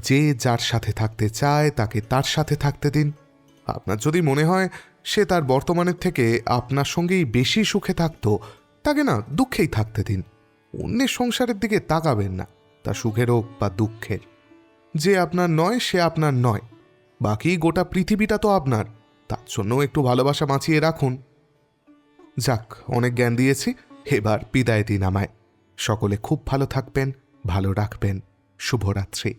যে যার সাথে থাকতে চায় তাকে তার সাথে থাকতে দিন। আপনার যদি মনে হয় সে তার বর্তমানের থেকে আপনার সঙ্গেই বেশি সুখে থাকত, তাকে না দুঃখেই থাকতে দিন। অন্যের সংসারের দিকে তাকাবেন না, তা সুখের হোক বা দুঃখের। যে আপনার নয় সে আপনার নয়, বাকি গোটা পৃথিবীটা তো আপনার। তার জন্য একটু ভালোবাসা বাঁচিয়ে রাখুন। যাক, অনেক জ্ঞান দিয়েছি, এবার বিদায় দিন আমায়। সকলে খুব ভালো থাকবেন, ভালো রাখবেন। শুভরাত্রি।